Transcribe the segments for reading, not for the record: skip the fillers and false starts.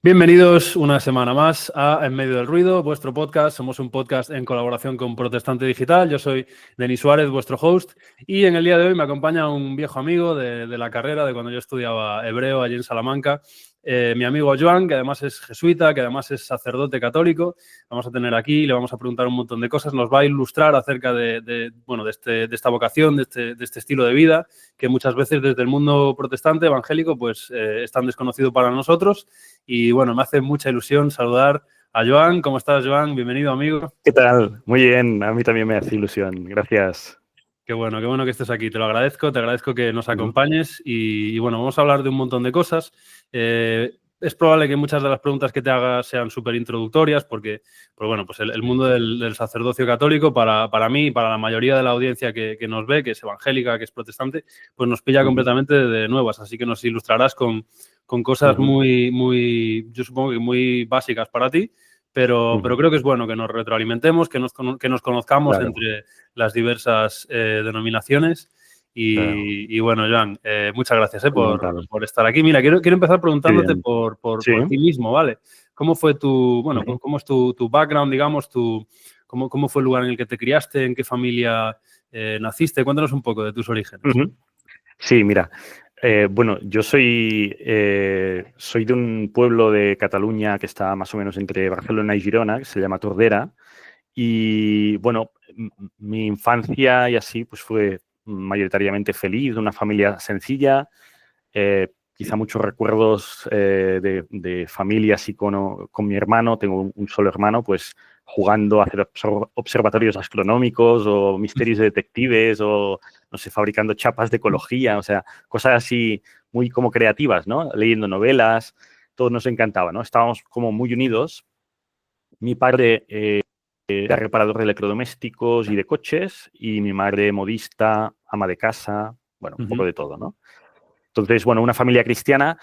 Bienvenidos una semana más a En Medio del Ruido, vuestro podcast. Somos un podcast en colaboración con Protestante Digital. Yo soy Denis Suárez, vuestro host, y en el día de hoy me acompaña un viejo amigo de la carrera, de cuando yo estudiaba hebreo allí en Salamanca, mi amigo Joan, que además es jesuita, que además es sacerdote católico. Vamos a tener aquí, le vamos a preguntar un montón de cosas, nos va a ilustrar acerca de esta vocación, de este estilo de vida, que muchas veces desde el mundo protestante, evangélico, pues es tan desconocido para nosotros. Y bueno, me hace mucha ilusión saludar a Joan. ¿Cómo estás, Joan? Bienvenido, amigo. ¿Qué tal? Muy bien, a mí también me hace ilusión. Gracias. Qué bueno que estés aquí. Te agradezco que nos Ujú, acompañes y bueno, vamos a hablar de un montón de cosas. Es probable que muchas de las preguntas que te haga sean súper introductorias porque, pues bueno, pues el mundo del sacerdocio católico para mí y para la mayoría de la audiencia que nos ve, que es evangélica, que es protestante, pues nos pilla ujú, completamente de nuevas. Así que nos ilustrarás con cosas ujú, muy, yo supongo que muy básicas para ti, pero ujú. creo que es bueno que nos retroalimentemos, que nos conozcamos Claro, entre las diversas denominaciones. claro. Y bueno, Joan, muchas gracias Encantado. por estar aquí. Mira, quiero empezar Qué preguntándote bien. Sí. por ti mismo, ¿vale? ¿Cómo fue Ujú, cómo es tu background, digamos, cómo fue el lugar en el que te criaste, en qué familia naciste? Cuéntanos un poco de tus orígenes. ujú. Sí, mira. Bueno, yo soy de un pueblo de Cataluña que está más o menos entre Barcelona y Girona, que se llama Tordera. Y bueno, mi infancia y así pues fue mayoritariamente feliz, de una familia sencilla. Quizá muchos recuerdos de familia, así con mi hermano, tengo un solo hermano, pues jugando a hacer observatorios astronómicos o misterios de detectives o, no sé, fabricando chapas de ecología, o sea, cosas así muy como creativas, ¿no? Leyendo novelas, todo nos encantaba, ¿no? Estábamos como muy unidos. Mi padre era reparador de electrodomésticos y de coches y mi madre modista, ama de casa, bueno, un poco Ujú. de todo, ¿no? Entonces, bueno, una familia cristiana,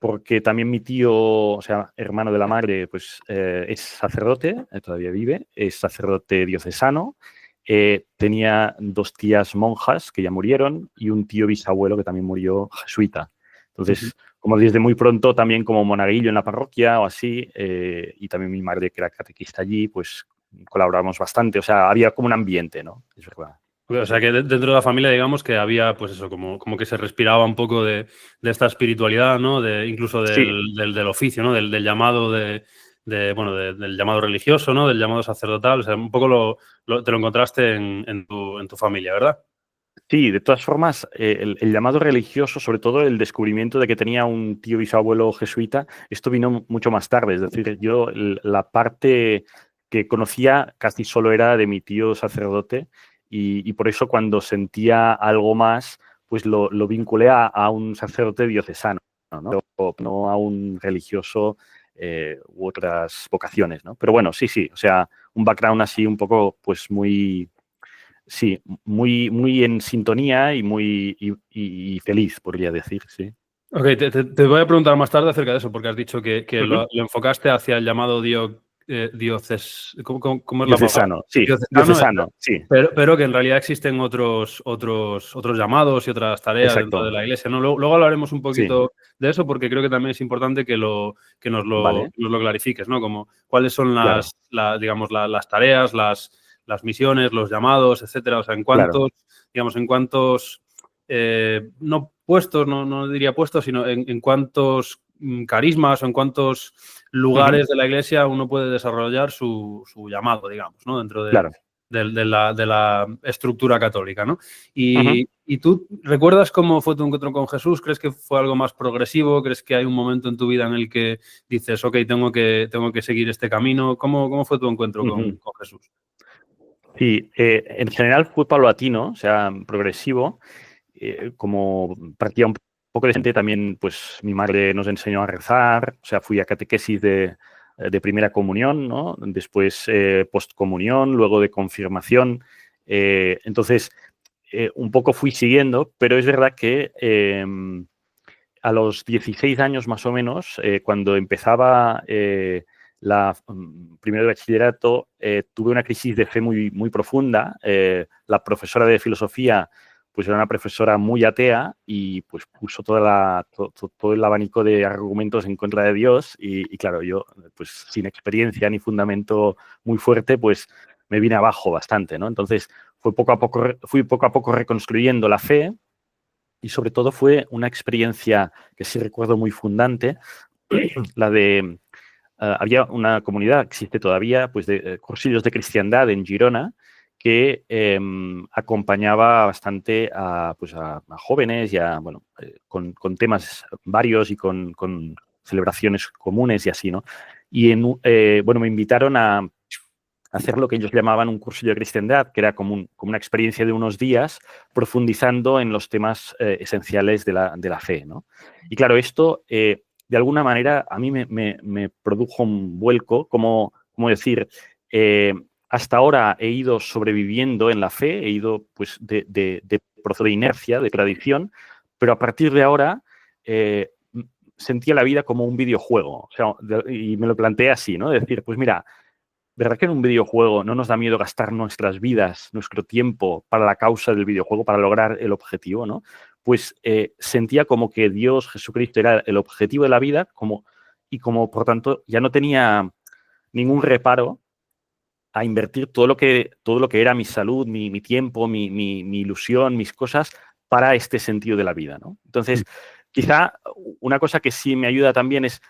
porque también mi tío, o sea, hermano de la madre, pues es sacerdote, todavía vive, es sacerdote diocesano. Tenía dos tías monjas que ya murieron y un tío bisabuelo que también murió jesuita. Ujú. Entonces, como desde muy pronto también como monaguillo en la parroquia o así, y también mi madre que era catequista allí, pues colaboramos bastante. O sea, había como un ambiente, ¿no? Es verdad. O sea Sí. que dentro de la familia, digamos que había, pues eso, como que se respiraba un poco de esta espiritualidad, ¿no? Incluso Sí, del oficio, ¿no? Del llamado del llamado religioso, ¿no? Del llamado sacerdotal. O sea, un poco te lo encontraste en tu familia, ¿verdad? sí, de todas formas, el llamado religioso, sobre todo el descubrimiento de que tenía un tío bisabuelo jesuita, esto vino mucho más tarde. Es decir, yo la parte que conocía casi solo era de mi tío sacerdote y por eso cuando sentía algo más, pues lo vinculé a un sacerdote diocesano, ¿no? No a un religioso u otras vocaciones, ¿no? Pero bueno, sí, sí, o sea, un background así un poco, pues muy sí, muy en sintonía y y feliz, podría decir, sí. Ok, te voy a preguntar más tarde acerca de eso, porque has dicho que Ujú. lo enfocaste hacia el llamado ¿cómo es la palabra? Diocesano, sí, Diocesano, diocesano, sí, pero que en realidad existen otros llamados y otras tareas dentro de exacto, la iglesia, ¿no? Luego hablaremos un sí, poquito de eso, porque creo que también es importante que vale, nos lo clarifiques, ¿no? Como cuáles son claro, digamos, las tareas, las misiones, los llamados, etcétera. O sea, claro. en cuántos no puestos, no diría puestos, sino en cuántos carismas o en cuántos Ujú, lugares de la iglesia uno puede desarrollar su llamado, digamos, ¿no? Dentro claro. de la estructura católica, ¿no? Ujú. Y tú recuerdas cómo fue tu encuentro con Jesús? ¿Crees que fue algo más progresivo? ¿Crees que hay un momento en tu vida en el que dices, ok, tengo que seguir este camino? ¿Cómo fue tu encuentro Ujú. con Jesús? Sí, en general fue paulatino, o sea, progresivo, como partía un poco de gente, también pues mi madre nos enseñó a rezar, o sea, fui a catequesis de primera comunión, ¿no? Después postcomunión, luego de confirmación. Entonces, un poco fui siguiendo, pero es verdad que a los 16 años más o menos, cuando empezaba primero de bachillerato, tuve una crisis de fe muy profunda. La profesora de filosofía pues era una profesora muy atea y pues puso todo el abanico de argumentos en contra de Dios y claro, yo pues sin experiencia ni fundamento muy fuerte, pues me vine abajo bastante, ¿no? Entonces fui poco a poco reconstruyendo la fe y sobre todo fue una experiencia que sí recuerdo muy fundante, la de había una comunidad, existe todavía, pues de cursillos de cristiandad en Girona que acompañaba bastante pues a jóvenes y a, bueno, con temas varios y con celebraciones comunes y así, ¿no? Y bueno, me invitaron a hacer lo que ellos llamaban un cursillo de cristiandad, que era como una experiencia de unos días profundizando en los temas esenciales de la fe, ¿no? Y claro, esto de alguna manera a mí me produjo un vuelco, como decir, hasta ahora he ido sobreviviendo en la fe, he ido pues de inercia, de tradición, pero a partir de ahora sentía la vida como un videojuego. O sea, y me lo planteé así, ¿no? De decir, pues mira, ¿verdad que en un videojuego no nos da miedo gastar nuestras vidas, nuestro tiempo para la causa del videojuego, para lograr el objetivo, ¿no? Pues sentía como que Dios, Jesucristo, era el objetivo de la vida y como, por tanto, ya no tenía ningún reparo a invertir todo lo que era mi salud, mi tiempo, mi ilusión, mis cosas para este sentido de la vida, ¿no? Entonces, quizá una cosa que sí me ayuda también es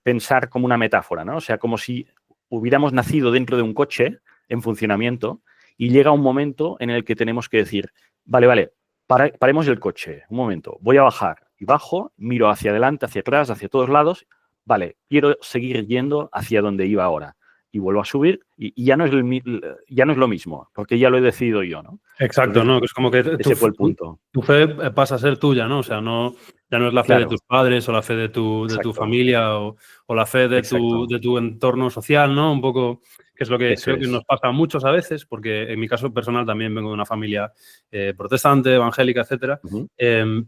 pensar como una metáfora, ¿no? O sea, como si hubiéramos nacido dentro de un coche en funcionamiento y llega un momento en el que tenemos que decir, vale, paremos el coche, un momento, voy a bajar. Y bajo, miro hacia adelante, hacia atrás, hacia todos lados. Vale, quiero seguir yendo hacia donde iba ahora. Y vuelvo a subir y ya no es lo mismo, porque ya lo he decidido yo, ¿no? Exacto, Entonces, ¿no? Que es como que ese fue el punto. tu fe pasa a ser tuya, ¿no? O sea, ya no es la fe de Claro, tus padres o la fe de tu exacto, familia o la fe de exacto. tu entorno social, ¿no? Un poco, que es lo que Eso creo que es. nos pasa a muchos a veces, porque en mi caso personal también vengo de una familia protestante, evangélica, etcétera, Ujú.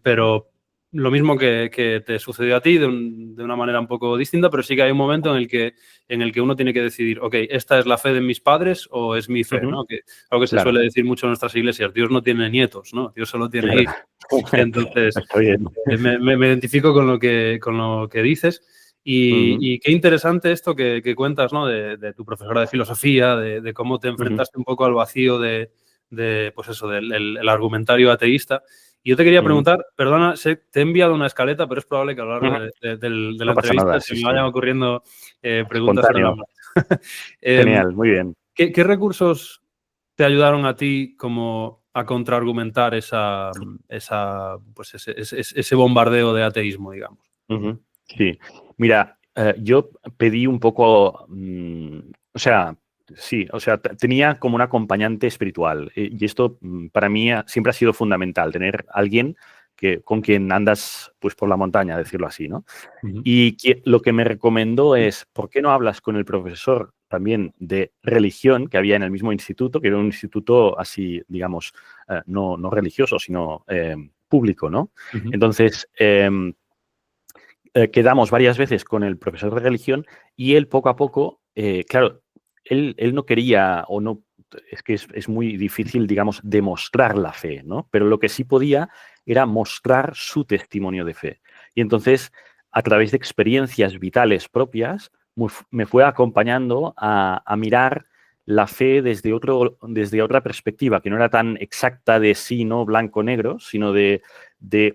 pero lo mismo que te sucedió a ti de una manera un poco distinta, pero sí que hay un momento en el que uno tiene que decidir, ok, ¿esta es la fe de mis padres o es mi fe? Ujú. ¿No? Que algo que se Claro, suele decir mucho en nuestras iglesias, Dios no tiene nietos, ¿no? Dios solo tiene claro. hijos. Entonces, Está bien. me identifico con lo que dices Ujú, y qué interesante esto que cuentas, ¿no? De tu profesora de filosofía, de cómo te ujú, enfrentaste un poco al vacío pues eso, del el argumentario ateísta. Y yo te quería ujú, preguntar, perdona, te he enviado una escaleta, pero es probable que a lo largo ujú. de la No pasa entrevista nada, se sí, me sí. vayan ocurriendo preguntas sobre la Espontáneo. marcha. Em, Genial, muy bien. ¿qué recursos te ayudaron a ti como a contraargumentar pues ese bombardeo de ateísmo, digamos? Ujú, sí. Mira, yo pedí un poco, o sea, sí, o sea, tenía como un acompañante espiritual y esto para mí siempre ha sido fundamental, tener alguien con quien andas pues por la montaña, decirlo así, ¿no? Ujú. Y lo que me recomendó es, ¿por qué no hablas con el profesor también de religión que había en el mismo instituto, que era un instituto así, digamos, no religioso, sino público, ¿no? Ujú. Entonces, quedamos varias veces con el profesor de religión y él poco a poco, claro, él no quería o no, es que es muy difícil, digamos, demostrar la fe, ¿no? Pero lo que sí podía era mostrar su testimonio de fe. Y entonces, a través de experiencias vitales propias, me fue acompañando a mirar la fe desde otra perspectiva, que no era tan exacta de sí, no, blanco, negro, sino de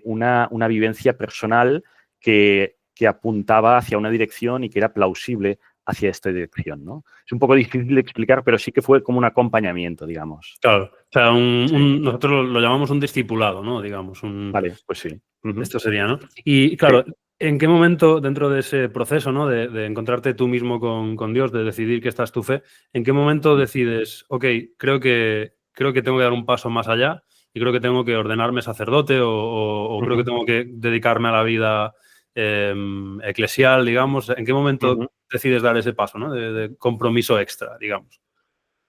una vivencia personal que apuntaba hacia una dirección y que era plausible hacia esta dirección, ¿no? Es un poco difícil de explicar, pero sí que fue como un acompañamiento, digamos. Claro, o sea, Sí. nosotros lo llamamos un discipulado, ¿no? Digamos, Vale, pues sí. Ujú. esto sería, ¿no? Y Sí. claro, ¿en qué momento dentro de ese proceso, ¿no? De encontrarte tú mismo con Dios, de decidir que esta es tu fe, ¿en qué momento decides, ok, creo que tengo que dar un paso más allá y creo que tengo que ordenarme sacerdote o creo que Ujú, tengo que dedicarme a la vida eclesial, digamos? ¿En qué momento ujú. decides dar ese paso, ¿no? De compromiso extra, digamos.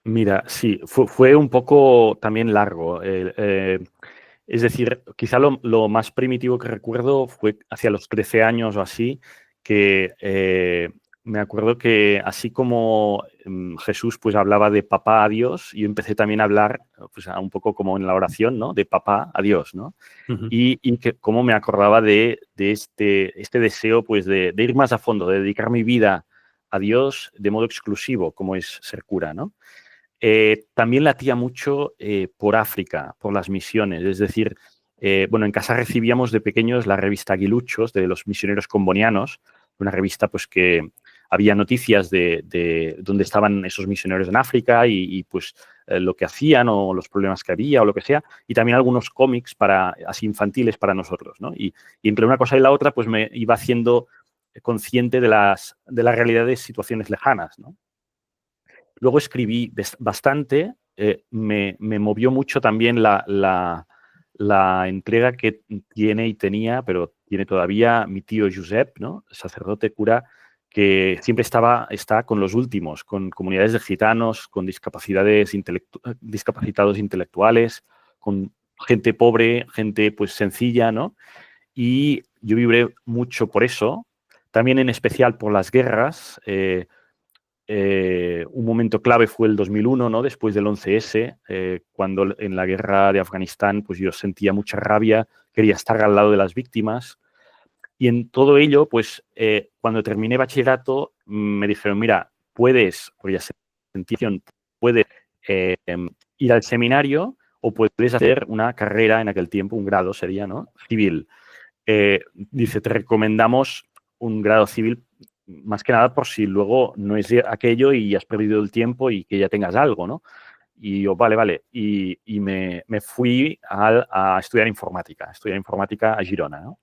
Mira, sí, fue un poco también largo. Es decir, quizá lo más primitivo que recuerdo fue hacia los 13 años o así, que me acuerdo que así como Jesús pues hablaba de papá a Dios, yo empecé también a hablar pues un poco como en la oración, ¿no? De papá a Dios, ¿no? Ujú. Y que cómo me acordaba de este deseo pues de ir más a fondo, de dedicar mi vida a Dios de modo exclusivo, como es ser cura, ¿no? También latía mucho por África, por las misiones, es decir, bueno, en casa recibíamos de pequeños la revista Aguiluchos de los misioneros combonianos, una revista pues que había noticias de dónde estaban esos misioneros en África y pues lo que hacían o los problemas que había o lo que sea, y también algunos cómics así infantiles para nosotros, ¿no? Y entre una cosa y la otra pues me iba haciendo consciente de la realidad de situaciones lejanas, ¿no? Luego escribí bastante, me movió mucho también la entrega que tiene y tenía, pero tiene todavía mi tío Josep, ¿no? Sacerdote, cura, que siempre está con los últimos, con comunidades de gitanos, con discapacitados intelectuales, con gente pobre, gente pues sencilla, ¿no? Y yo vibré mucho por eso, también en especial por las guerras. Un momento clave fue el 2001, ¿no? Después del 11S, cuando en la guerra de Afganistán pues yo sentía mucha rabia, quería estar al lado de las víctimas. Y en todo ello, pues cuando terminé bachillerato, me dijeron, mira, puedes, porque ya sentía, puedes ir al seminario o puedes hacer una carrera en aquel tiempo, un grado sería, ¿no? Civil. Dice, te recomendamos un grado civil más que nada por si luego no es aquello y has perdido el tiempo y que ya tengas algo, ¿no? Y yo, vale. Y me fui a estudiar informática a Girona, ¿no?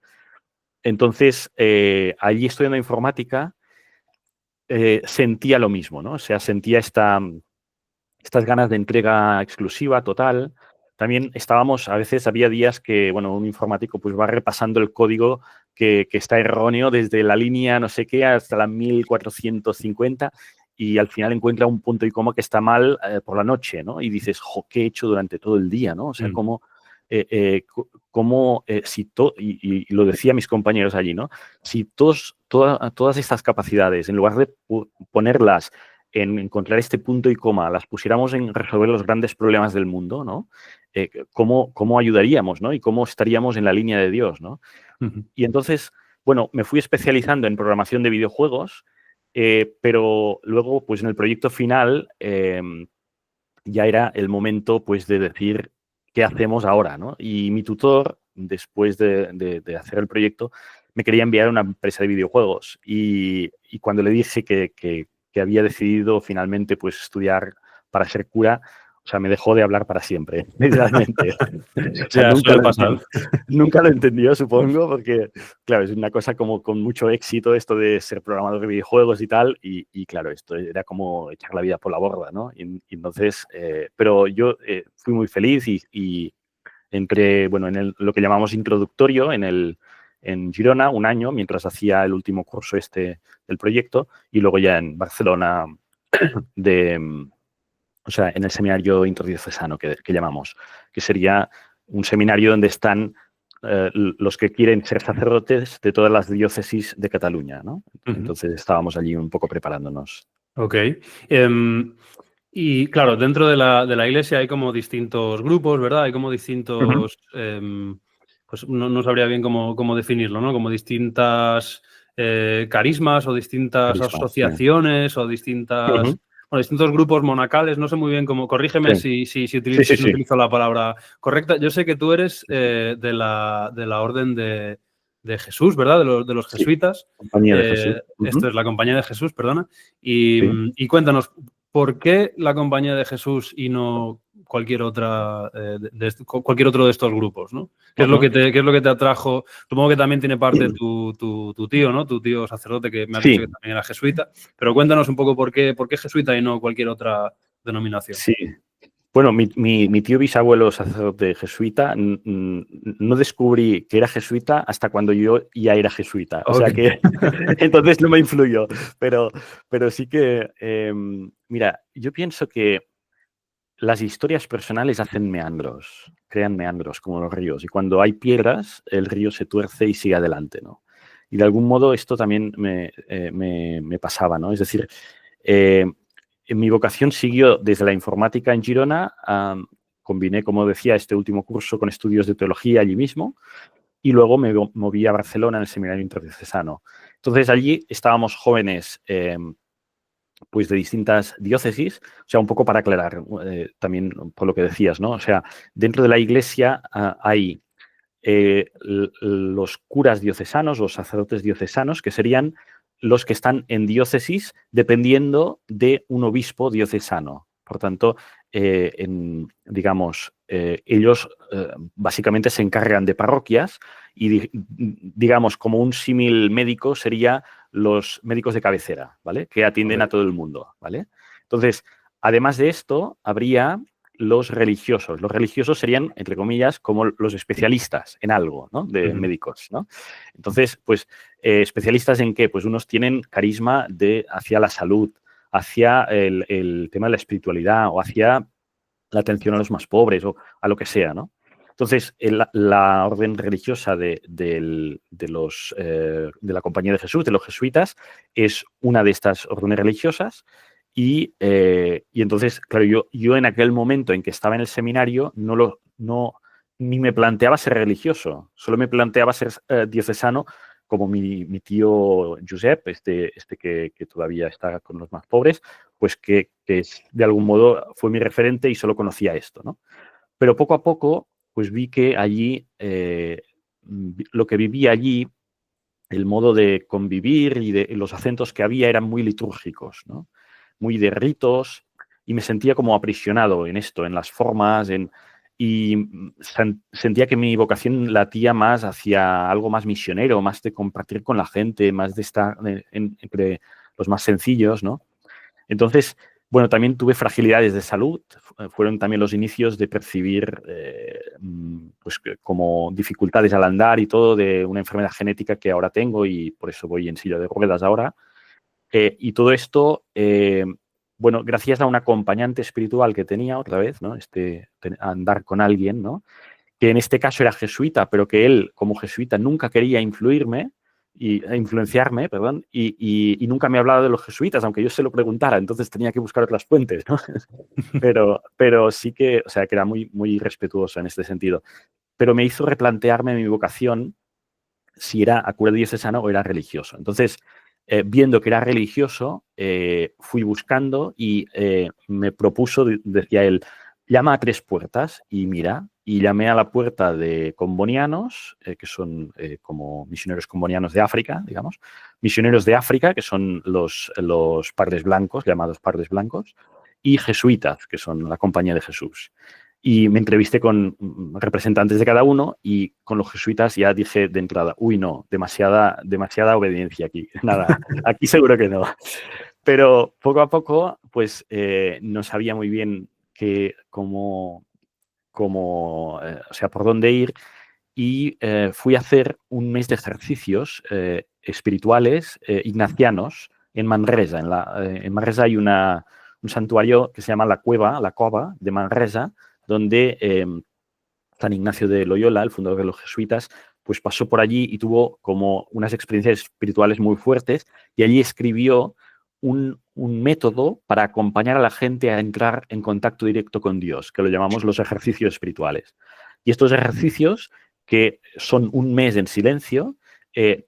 Entonces, allí estudiando informática, sentía lo mismo, ¿no? O sea, sentía estas ganas de entrega exclusiva, total. También a veces había días que, bueno, un informático pues va repasando el código que está erróneo desde la línea no sé qué hasta la 1450 y al final encuentra un punto y coma que está mal por la noche, ¿no? Y dices, jo, ¿qué he hecho durante todo el día, ¿no? O sea, y lo decía mis compañeros allí, ¿no? Si todas estas capacidades, en lugar de ponerlas en encontrar este punto y coma, las pusiéramos en resolver los grandes problemas del mundo, ¿no? ¿Cómo ayudaríamos, ¿no? Y cómo estaríamos en la línea de Dios, ¿no? Ujú. Y entonces, bueno, me fui especializando en programación de videojuegos, pero luego, pues en el proyecto final, ya era el momento, pues, de decir qué hacemos ahora, ¿no? Y mi tutor, después de hacer el proyecto, me quería enviar a una empresa de videojuegos. Y cuando le dije que había decidido finalmente, pues, estudiar para ser cura, o sea, me dejó de hablar para siempre, literalmente. O sea, Ya, suele pasar. nunca lo entendió, supongo, porque, claro, es una cosa como con mucho éxito esto de ser programador de videojuegos y tal, y claro, esto era como echar la vida por la borda, ¿no? Y entonces, pero yo fui muy feliz y entré, bueno, lo que llamamos introductorio en Girona un año, mientras hacía el último curso del proyecto, y luego ya en Barcelona o sea, en el seminario interdiocesano que llamamos, que sería un seminario donde están los que quieren ser sacerdotes de todas las diócesis de Cataluña, ¿no? Ujú. Entonces estábamos allí un poco preparándonos. Ok. Y claro, dentro de la iglesia hay como distintos grupos, ¿verdad? Hay como Ujú. distintos, pues no sabría bien cómo definirlo, ¿no? Como distintas carismas o distintas Carismas, sí. asociaciones o Ujú. distintos grupos monacales. No sé muy bien cómo, corrígeme Sí, sí, si no sí. utilizo la palabra correcta. Yo sé que tú eres de la orden de Jesús, ¿verdad? De los Sí, jesuitas. compañía de Jesús. Esto Ujú. es la Compañía de Jesús, perdona. Y, Sí. y cuéntanos, ¿por qué la Compañía de Jesús y no cualquier otra cualquier otro de estos grupos, ¿no? Ujú. ¿Qué es lo que te atrajo? Supongo que también tiene parte tu tío, ¿no? Tu tío sacerdote, que me has dicho que Sí, también era jesuita. Pero cuéntanos un poco por qué jesuita y no cualquier otra denominación. sí. Bueno, mi tío bisabuelo sacerdote jesuita, no descubrí que era jesuita hasta cuando yo ya era jesuita. O Ok. sea que entonces no me influyó. Pero, pero sí que, mira, yo pienso que las historias personales hacen meandros, crean meandros como los ríos. Y cuando hay piedras, el río se tuerce y sigue adelante, ¿no? Y de algún modo esto también me pasaba, ¿no? Es decir, mi vocación siguió desde la informática en Girona, combiné, como decía, este último curso con estudios de teología allí mismo, y luego me moví a Barcelona en el Seminario Interdiocesano. Entonces allí estábamos jóvenes pues de distintas diócesis, o sea, un poco para aclarar también por lo que decías, ¿no? O sea, dentro de la Iglesia hay los curas diocesanos, los sacerdotes diocesanos, que serían los que están en diócesis dependiendo de un obispo diocesano. Por tanto, digamos, ellos básicamente se encargan de parroquias y, digamos, como un símil médico sería los médicos de cabecera, ¿vale? Que atienden a todo el mundo, ¿vale? Entonces, además de esto, habría los religiosos. Los religiosos serían, entre comillas, como los especialistas en algo, ¿no? De médicos, ¿no? Entonces, pues, ¿especialistas en qué? Pues unos tienen carisma hacia la salud, hacia el tema de la espiritualidad o hacia la atención a los más pobres o a lo que sea, ¿no? Entonces, la orden religiosa de la Compañía de Jesús, de los jesuitas, es una de estas órdenes religiosas. Y entonces, claro, yo en aquel momento en que estaba en el seminario ni me planteaba ser religioso, solo me planteaba ser diocesano, como mi tío Josep, que todavía está con los más pobres, pues que de algún modo fue mi referente y solo conocía esto, ¿no? Pero poco a poco, pues vi que allí, lo que vivía allí, el modo de convivir y los acentos que había eran muy litúrgicos, ¿no? Muy de ritos, y me sentía como aprisionado en esto, en las formas, y sentía que mi vocación latía más hacia algo más misionero, más de compartir con la gente, más de estar entre los más sencillos, ¿no? Entonces, bueno, también tuve fragilidades de salud, fueron también los inicios de percibir pues, como dificultades al andar y todo de una enfermedad genética que ahora tengo y por eso voy en silla de ruedas ahora. Y todo esto, bueno, gracias a un acompañante espiritual que tenía otra vez, ¿no? Andar con alguien, ¿no? Que en este caso era jesuita, pero que él, como jesuita, nunca quería influenciarme, perdón, y nunca me hablaba de los jesuitas, aunque yo se lo preguntara, entonces tenía que buscar otras fuentes, ¿no? pero sí que, o sea, que era muy, muy respetuoso en este sentido. Pero me hizo replantearme mi vocación, si era a cura diocesano o era religioso. Entonces, viendo que era religioso, fui buscando y me propuso, decía él, llama a 3 puertas y mira, y llamé a la puerta de combonianos, que son como misioneros combonianos de África, digamos, misioneros de África, que son los padres blancos, llamados padres blancos, y jesuitas, que son la Compañía de Jesús. Y me entrevisté con representantes de cada uno y con los jesuitas ya dije de entrada, uy, no, demasiada obediencia aquí. Nada, aquí seguro que no. Pero poco a poco, pues no sabía muy bien o sea, por dónde ir y fui a hacer un mes de ejercicios espirituales ignacianos en Manresa. En Manresa hay un santuario que se llama la Cova de Manresa, donde San Ignacio de Loyola, el fundador de los jesuitas, pues pasó por allí y tuvo como unas experiencias espirituales muy fuertes y allí escribió un método para acompañar a la gente a entrar en contacto directo con Dios, que lo llamamos los ejercicios espirituales. Y estos ejercicios, que son un mes en silencio,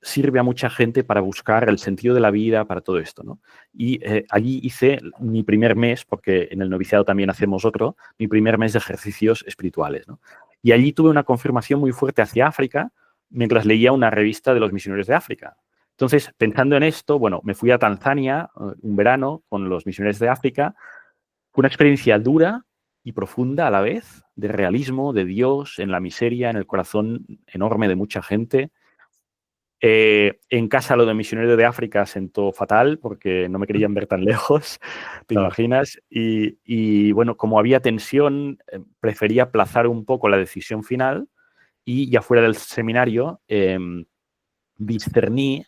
sirve a mucha gente para buscar el sentido de la vida, para todo esto, ¿no? Y allí hice mi primer mes, porque en el noviciado también hacemos otro, mi primer mes de ejercicios espirituales, ¿no? Y allí tuve una confirmación muy fuerte hacia África mientras leía una revista de los misioneros de África. Entonces, pensando en esto, bueno, me fui a Tanzania un verano con los misioneros de África. Fue una experiencia dura y profunda a la vez, de realismo, de Dios, en la miseria, en el corazón enorme de mucha gente. En casa lo de misionero de África sentó fatal porque no me querían ver tan lejos, ¿te imaginas? Y bueno, como había tensión, prefería aplazar un poco la decisión final y ya fuera del seminario discerní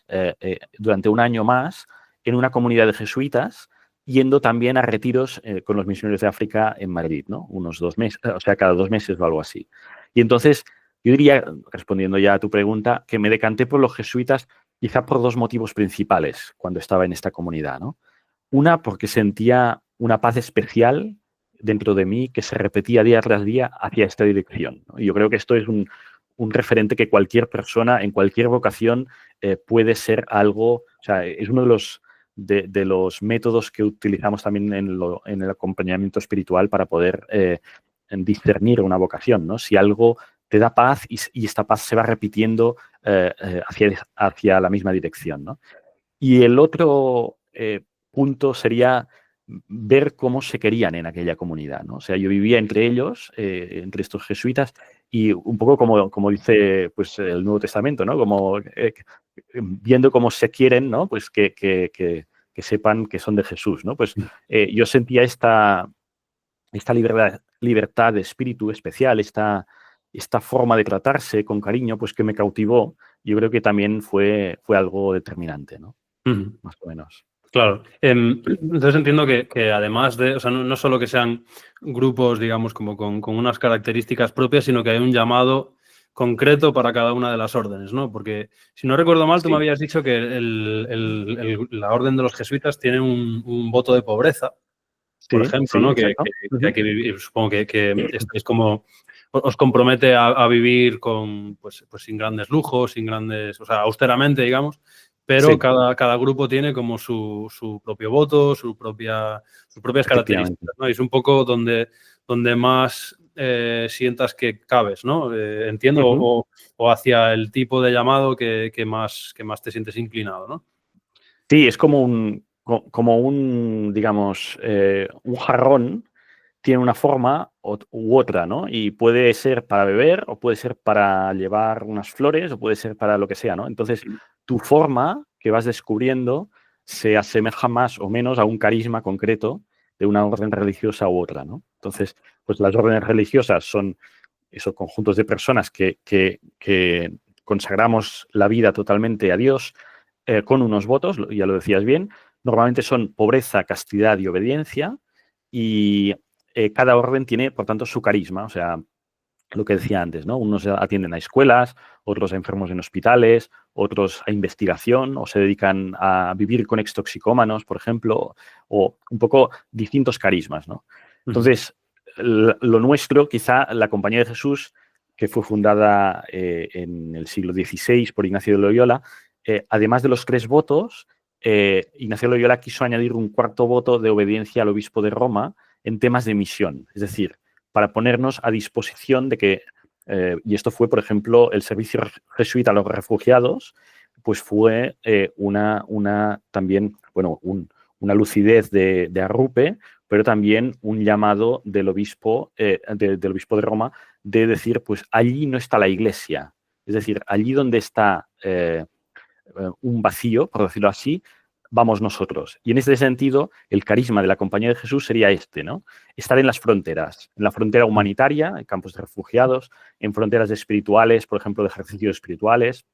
durante un año más en una comunidad de jesuitas, yendo también a retiros con los misioneros de África en Madrid, ¿no? Unos 2 meses, o sea, cada 2 meses o algo así. Y entonces, yo diría, respondiendo ya a tu pregunta, que me decanté por los jesuitas quizá por dos motivos principales cuando estaba en esta comunidad, ¿no? Una, porque sentía una paz especial dentro de mí que se repetía día tras día hacia esta dirección, ¿no? Y yo creo que esto es un referente que cualquier persona en cualquier vocación puede ser algo, o sea, es uno de los métodos que utilizamos también en el acompañamiento espiritual para poder discernir una vocación, ¿no? Si algo te da paz y esta paz se va repitiendo hacia la misma dirección, ¿no? Y el otro punto sería ver cómo se querían en aquella comunidad, ¿no? O sea, yo vivía entre ellos, entre estos jesuitas, y un poco como dice pues, el Nuevo Testamento, ¿no? Como viendo cómo se quieren, ¿no? Pues que sepan que son de Jesús, ¿no? Pues yo sentía esta libertad de espíritu especial, esta forma de tratarse con cariño, pues que me cautivó. Yo creo que también fue algo determinante, ¿no? Más o menos. Claro. Entonces entiendo que además de, o sea, no solo que sean grupos, digamos, como con unas características propias, sino que hay un llamado concreto para cada una de las órdenes, ¿no? Porque, si no recuerdo mal, tú me habías dicho que la orden de los jesuitas tiene un voto de pobreza, por ejemplo, ¿no? Que hay que vivir, supongo que es como os compromete a vivir con, pues sin grandes lujos, sin grandes, o sea, austeramente, digamos, pero cada grupo tiene como su propio voto, sus propias características, ¿no? Y es un poco donde más sientas que cabes, ¿no? Entiendo, o hacia el tipo de llamado que más te sientes inclinado, ¿no? Sí, es como un digamos, un jarrón tiene una forma u otra, ¿no? Y puede ser para beber, o puede ser para llevar unas flores, o puede ser para lo que sea, ¿no? Entonces, tu forma que vas descubriendo se asemeja más o menos a un carisma concreto de una orden religiosa u otra, ¿no? Entonces, pues las órdenes religiosas son esos conjuntos de personas que consagramos la vida totalmente a Dios con unos votos, ya lo decías bien. Normalmente son pobreza, castidad y obediencia, y cada orden tiene, por tanto, su carisma. O sea, lo que decía antes, ¿no? Unos atienden a escuelas, otros a enfermos en hospitales, otros a investigación, o se dedican a vivir con extoxicómanos, por ejemplo, o un poco distintos carismas, ¿no? Entonces, lo nuestro, quizá la Compañía de Jesús, que fue fundada en el siglo XVI por Ignacio de Loyola, además de los 3 votos, Ignacio de Loyola quiso añadir un 4º voto de obediencia al obispo de Roma en temas de misión. Es decir, para ponernos a disposición de que, y esto fue, por ejemplo, el servicio jesuita a los refugiados, pues fue también, bueno, una lucidez de Arrupe, pero también un llamado del obispo, del obispo de Roma, de decir, pues allí no está la iglesia. Es decir, allí donde está un vacío, por decirlo así, vamos nosotros. Y en este sentido, el carisma de la Compañía de Jesús sería ¿no? Estar en las fronteras, en la frontera humanitaria, en campos de refugiados, en fronteras espirituales, por ejemplo, de ejercicios espirituales,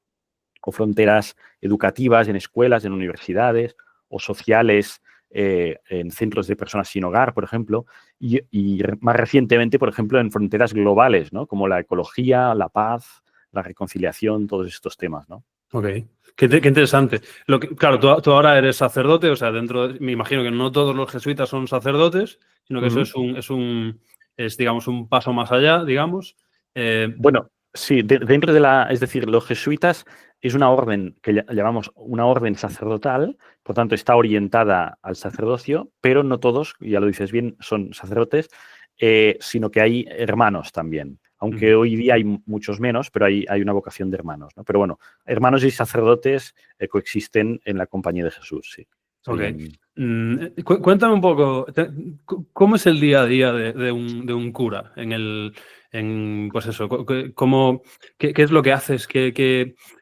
o fronteras educativas en escuelas, en universidades, o sociales en centros de personas sin hogar, por ejemplo, y más recientemente, por ejemplo, en fronteras globales, ¿no? Como la ecología, la paz, la reconciliación, todos estos temas, ¿no? Ok, qué interesante. Claro, tú ahora eres sacerdote, o sea, me imagino que no todos los jesuitas son sacerdotes, sino que eso es, digamos, un paso más allá, digamos. Bueno, sí, dentro es decir, los jesuitas es una orden que llamamos una orden sacerdotal, por tanto está orientada al sacerdocio, pero no todos, ya lo dices bien, son sacerdotes, sino que hay hermanos también. Aunque hoy día hay muchos menos, pero hay una vocación de hermanos, ¿no? Pero bueno, hermanos y sacerdotes coexisten en la Compañía de Jesús, sí. Ok. Cuéntame un poco, ¿cómo es el día a día de un cura pues eso, qué es lo que haces?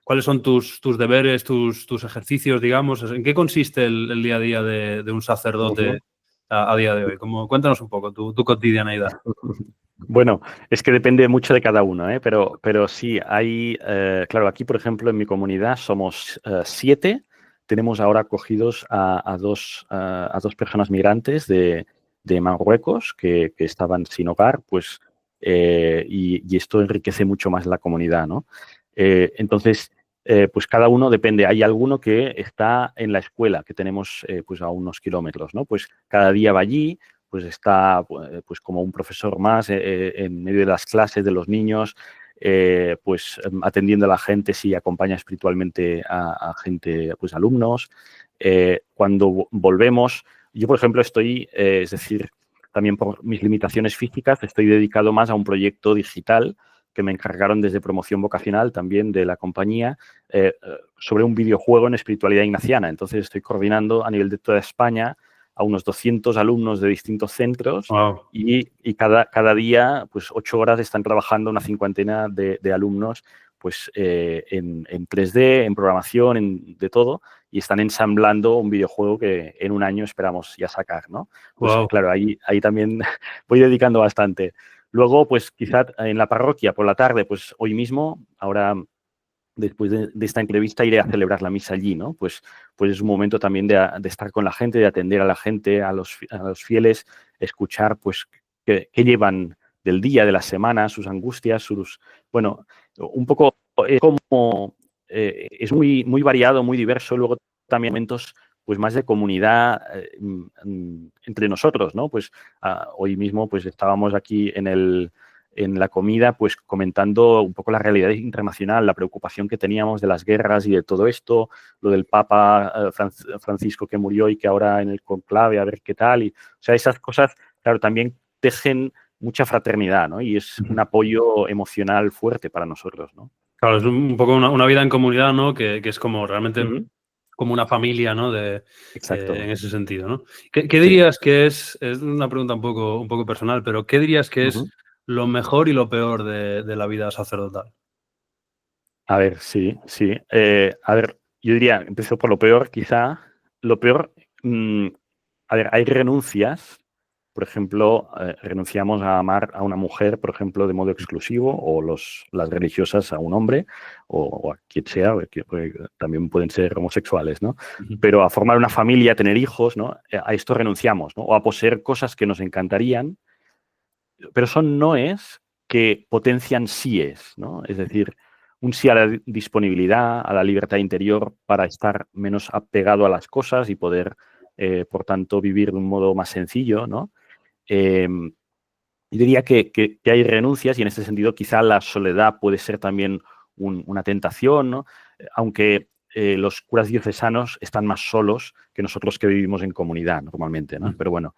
¿Cuáles son tus deberes, tus ejercicios, digamos? ¿En qué consiste el día a día de un sacerdote a día de hoy? Cuéntanos un poco tu cotidianeidad. Bueno, es que depende mucho de cada uno, ¿eh? Pero sí, hay, claro, aquí, por ejemplo, en mi comunidad somos 7. Tenemos ahora acogidos a dos personas migrantes de Marruecos que estaban sin hogar, pues, y esto enriquece mucho más la comunidad, ¿no? Entonces, pues cada uno depende. Hay alguno que está en la escuela, que tenemos pues a unos kilómetros, ¿no? Pues cada día va allí, pues está pues como un profesor más en medio de las clases de los niños, pues atendiendo a la gente, si acompaña espiritualmente a gente, pues alumnos. Cuando volvemos, yo por ejemplo estoy, es decir, también por mis limitaciones físicas, estoy dedicado más a un proyecto digital que me encargaron desde promoción vocacional también de la compañía sobre un videojuego en espiritualidad ignaciana. Entonces estoy coordinando a nivel de toda España a unos 200 alumnos de distintos centros. Wow. Y cada día, pues 8 horas están trabajando una cincuentena de alumnos pues en 3D, en programación, de todo, y están ensamblando un videojuego que en un año esperamos ya sacar, ¿no? Pues Wow. claro, ahí también voy dedicando bastante. Luego, pues quizás en la parroquia por la tarde, pues hoy mismo, ahora después de esta entrevista iré a celebrar la misa allí, ¿no? Pues es un momento también de estar con la gente, de atender a la gente, a los fieles, escuchar pues qué llevan del día, de la semana, sus angustias, bueno, un poco como es muy variado, muy diverso, luego también momentos pues más de comunidad entre nosotros, ¿no? Pues hoy mismo pues estábamos aquí en la comida, pues comentando un poco la realidad internacional, la preocupación que teníamos de las guerras y de todo esto, lo del Papa Francisco que murió y que ahora en el conclave, a ver qué tal. O sea, esas cosas, claro, también tejen mucha fraternidad, ¿no? Y es un apoyo emocional fuerte para nosotros, ¿no? Claro, es un poco una vida en comunidad, ¿no? Que es como realmente como una familia, ¿no? Exacto. En ese sentido, ¿no? ¿Qué Sí. dirías que es una pregunta un poco personal, pero ¿qué dirías que es lo mejor y lo peor de la vida sacerdotal? A ver, sí. A ver, yo diría, empiezo por lo peor, quizá. Lo peor, a ver, hay renuncias. Por ejemplo, renunciamos a amar a una mujer, por ejemplo, de modo exclusivo, o las religiosas a un hombre, o a quien sea, porque también pueden ser homosexuales, ¿no? Pero a formar una familia, a tener hijos, ¿no? A esto renunciamos, ¿no? O a poseer cosas que nos encantarían, pero son noes que potencian síes, ¿no? Es decir, un sí a la disponibilidad, a la libertad interior para estar menos apegado a las cosas y poder, por tanto, vivir de un modo más sencillo, ¿no? Yo diría que hay renuncias y en ese sentido quizá la soledad puede ser también una tentación, ¿no? Aunque los curas diocesanos están más solos que nosotros que vivimos en comunidad normalmente, ¿no? Pero bueno,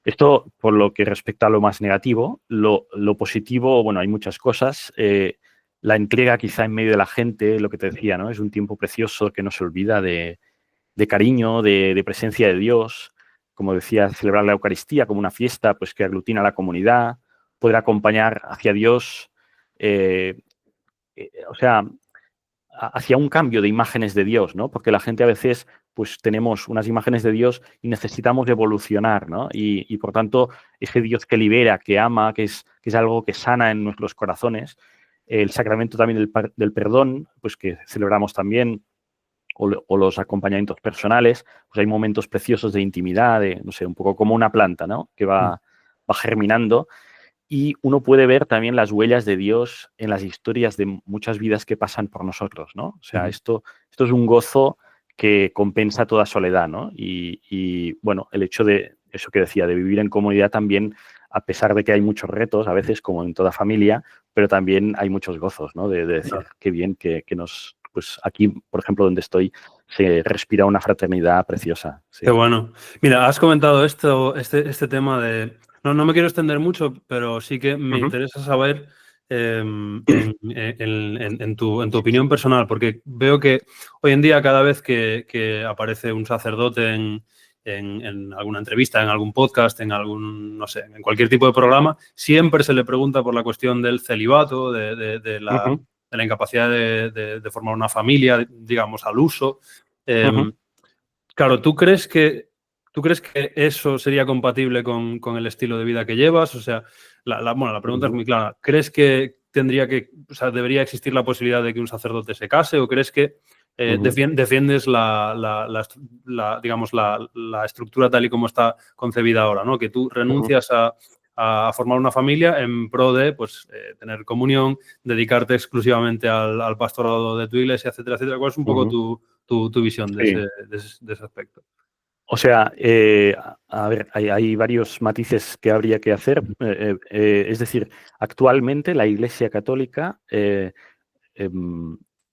esto por lo que respecta a lo más negativo. Lo positivo, bueno, hay muchas cosas. La entrega quizá en medio de la gente, lo que te decía, ¿no? Es un tiempo precioso que no se olvida de cariño, de presencia de Dios. Como decía, celebrar la Eucaristía como una fiesta pues, que aglutina a la comunidad, poder acompañar hacia Dios, o sea, hacia un cambio de imágenes de Dios, ¿no? Porque la gente a veces pues tenemos unas imágenes de Dios y necesitamos evolucionar, ¿no? Y por tanto, ese Dios que libera, que ama, que es algo que sana en nuestros corazones, el sacramento también del perdón, pues que celebramos también, o los acompañamientos personales, pues hay momentos preciosos de intimidad, no sé, un poco como una planta, ¿no? Que va germinando. Y uno puede ver también las huellas de Dios en las historias de muchas vidas que pasan por nosotros, ¿no? O sea, esto es un gozo que compensa toda soledad, ¿no? Y bueno, el hecho de eso que decía, de vivir en comunidad también, a pesar de que hay muchos retos, a veces como en toda familia, pero también hay muchos gozos, ¿no? De decir, qué bien que nos, pues aquí, por ejemplo, donde estoy, se respira una fraternidad preciosa. Sí. Qué bueno. Mira, has comentado este tema de... No me quiero extender mucho, pero sí que me interesa saber en tu opinión personal, porque veo que hoy en día cada vez que aparece un sacerdote en alguna entrevista, en algún podcast, no sé, en cualquier tipo de programa, siempre se le pregunta por la cuestión del celibato, de la incapacidad de formar una familia, digamos, al uso. Claro, ¿tú crees que eso sería compatible con el estilo de vida que llevas? O sea, la pregunta es muy clara. ¿Crees que debería existir la posibilidad de que un sacerdote se case, o crees que defiendes digamos, la estructura tal y como está concebida ahora, ¿no? Que tú renuncias a a formar una familia en pro de pues, tener comunión, dedicarte exclusivamente al pastorado de tu iglesia, etcétera, etcétera. ¿Cuál es un poco tu visión de, Sí. de ese aspecto? O sea, a ver, hay varios matices que habría que hacer. Es decir, actualmente la Iglesia Católica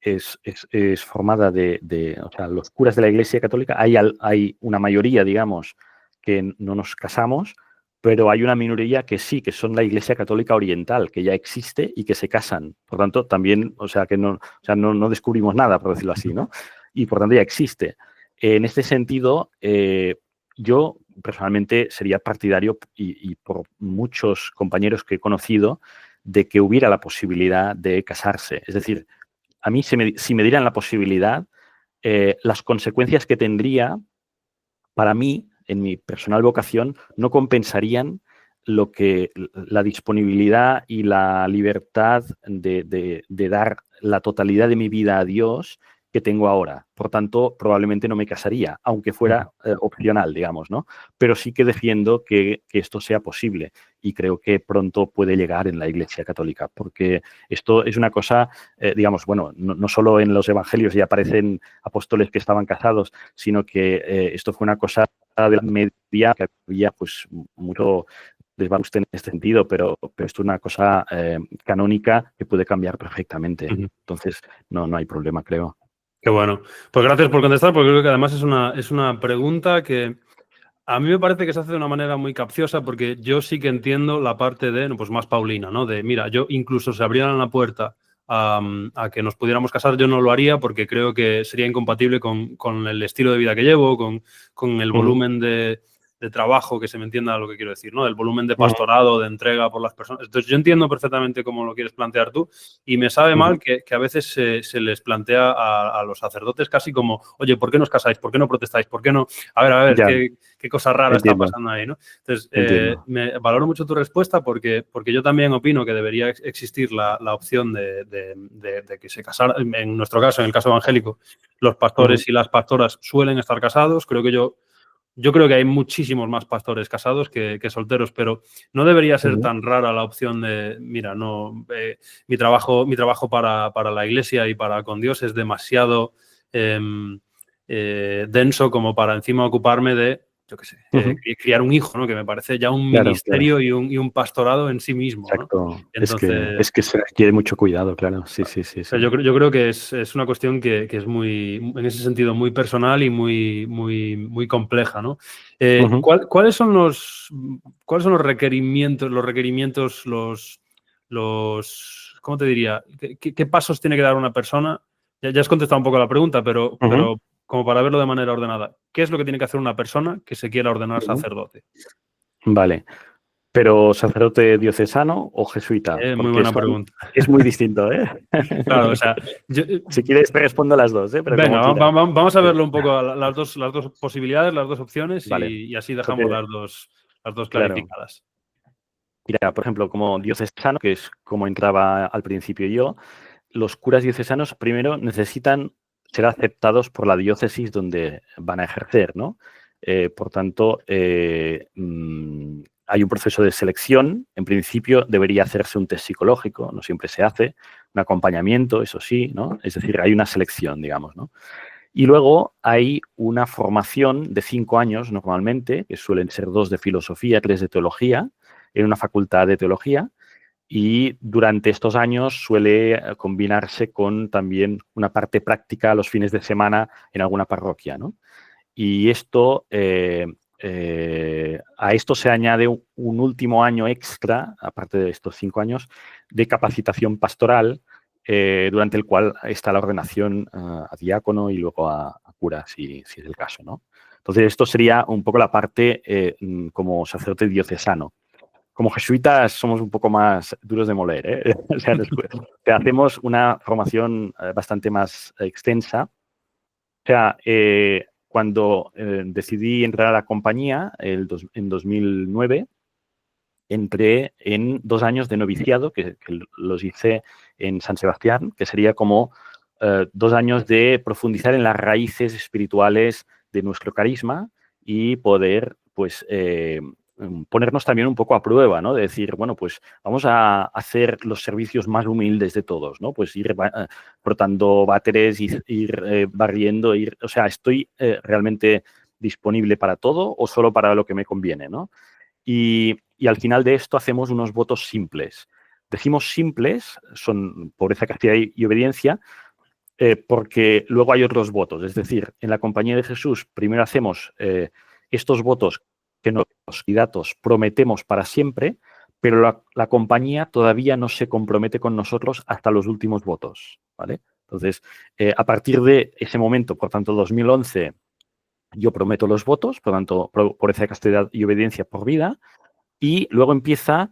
es formada o sea, los curas de la Iglesia Católica, hay una mayoría, digamos, que no nos casamos, pero hay una minoría que sí, que son la Iglesia Católica Oriental, que ya existe y que se casan. Por tanto, también, o sea, que no descubrimos nada, por decirlo así, ¿no? Y por tanto ya existe. En este sentido, yo personalmente sería partidario, y por muchos compañeros que he conocido, de que hubiera la posibilidad de casarse. Es decir, a mí si me dieran la posibilidad, las consecuencias que tendría para mí, en mi personal vocación, no compensarían la disponibilidad y la libertad de dar la totalidad de mi vida a Dios que tengo ahora. Por tanto, probablemente no me casaría, aunque fuera opcional, digamos, ¿no? Pero sí que defiendo que esto sea posible y creo que pronto puede llegar en la Iglesia Católica, porque esto es una cosa, digamos, bueno, no solo en los evangelios ya aparecen apóstoles que estaban casados, sino que esto fue una cosa de la media, que había pues mucho desbarajuste en este sentido, pero esto es una cosa canónica que puede cambiar perfectamente. Entonces, no hay problema, creo. Qué bueno. Pues gracias por contestar, porque creo que además es una pregunta que a mí me parece que se hace de una manera muy capciosa, porque yo sí que entiendo la parte de, pues más paulina, ¿no? De, mira, yo incluso si abrieran la puerta a que nos pudiéramos casar, yo no lo haría porque creo que sería incompatible con el estilo de vida que llevo, con el volumen de trabajo, que se me entienda lo que quiero decir, ¿no? El volumen de pastorado, de entrega por las personas. Entonces, yo entiendo perfectamente cómo lo quieres plantear tú y me sabe mal que a veces se les plantea a los sacerdotes casi como, oye, ¿por qué no os casáis? ¿Por qué no protestáis? ¿Por qué no? A ver, qué cosa rara está pasando ahí, ¿no? Entonces, me valoro mucho tu respuesta porque yo también opino que debería existir la opción de que se casaran. En nuestro caso, en el caso evangélico, los pastores y las pastoras suelen estar casados. Yo creo que hay muchísimos más pastores casados que solteros, pero no debería ser tan rara la opción de, mira, no, mi trabajo para la iglesia y para con Dios es demasiado denso como para encima ocuparme de, yo qué sé, criar un hijo, ¿no? Que me parece ya un ministerio y un pastorado en sí mismo, exacto, ¿no? Entonces, es que se requiere mucho cuidado, claro. Sí. Yo creo que es una cuestión que es muy, en ese sentido, muy personal y muy compleja, ¿no? ¿Cuáles son los requerimientos, ¿cómo te diría? ¿Qué pasos tiene que dar una persona? Ya has contestado un poco la pregunta, pero como para verlo de manera ordenada. ¿Qué es lo que tiene que hacer una persona que se quiera ordenar sacerdote? Vale. ¿Pero sacerdote diocesano o jesuita? Muy buena pregunta. Es muy distinto, ¿eh? Claro, o sea... si quieres te respondo las dos, ¿eh? Pero venga, vamos a verlo un poco, las dos posibilidades, las dos opciones, vale. y así dejamos las dos clarificadas. Mira, por ejemplo, como diocesano, que es como entraba al principio yo, los curas diocesanos primero necesitan ser aceptados por la diócesis donde van a ejercer, ¿no? Por tanto, hay un proceso de selección. En principio debería hacerse un test psicológico, no siempre se hace, un acompañamiento, eso sí, ¿no? Es decir, hay una selección, digamos, ¿no? Y luego hay una formación de 5 años normalmente, que suelen ser 2 de filosofía, 3 de teología, en una facultad de teología, y durante estos años suele combinarse con también una parte práctica a los fines de semana en alguna parroquia, ¿no? Y esto, a esto se añade un último año extra, aparte de estos 5 años, de capacitación pastoral, durante el cual está la ordenación a diácono y luego a cura, si es el caso, ¿no? Entonces, esto sería un poco la parte como sacerdote diocesano. Como jesuitas somos un poco más duros de moler, ¿eh? O sea, hacemos una formación bastante más extensa. O sea, cuando decidí entrar a la compañía en 2009, entré en 2 años de noviciado, que los hice en San Sebastián, que sería como 2 años de profundizar en las raíces espirituales de nuestro carisma y poder, pues, ponernos también un poco a prueba, ¿no? De decir, bueno, pues vamos a hacer los servicios más humildes de todos, ¿no? Pues ir frotando váteres, ir barriendo, o sea, ¿estoy realmente disponible para todo o solo para lo que me conviene, ¿no? Y al final de esto hacemos unos votos simples. Decimos simples, son pobreza, castidad y obediencia, porque luego hay otros votos. Es decir, en la compañía de Jesús primero hacemos estos votos que los candidatos prometemos para siempre, pero la compañía todavía no se compromete con nosotros hasta los últimos votos, ¿vale? Entonces, a partir de ese momento, por tanto, 2011, yo prometo los votos, por tanto, pobreza, castidad y obediencia por vida, y luego empieza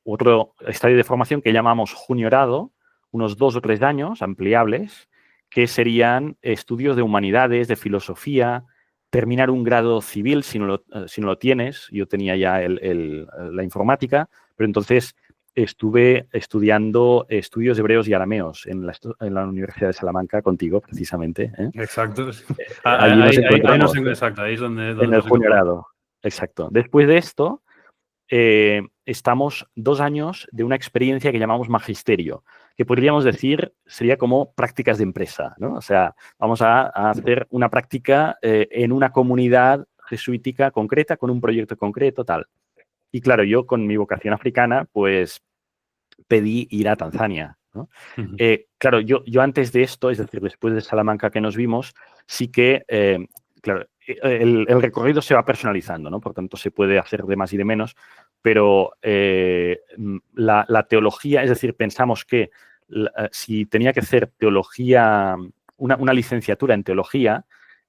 otro estadio de formación que llamamos juniorado, unos 2 o 3 años ampliables, que serían estudios de humanidades, de filosofía, terminar un grado civil si no lo tienes. Yo tenía ya la informática, pero entonces estuve estudiando estudios hebreos y arameos en la Universidad de Salamanca contigo, precisamente. Exacto. Allí nos encontramos. Exacto, ahí es donde en el juniorado. Exacto. Después de esto, estamos 2 años de una experiencia que llamamos magisterio, que podríamos decir sería como prácticas de empresa, ¿no? O sea, vamos a hacer una práctica en una comunidad jesuítica concreta, con un proyecto concreto, tal. Y claro, yo con mi vocación africana, pues pedí ir a Tanzania, ¿no? Uh-huh. Claro, yo antes de esto, es decir, después de Salamanca que nos vimos, sí que, claro, el recorrido se va personalizando, ¿no? Por tanto, se puede hacer de más y de menos, pero la teología, es decir, pensamos que si tenía que hacer teología, una licenciatura en teología,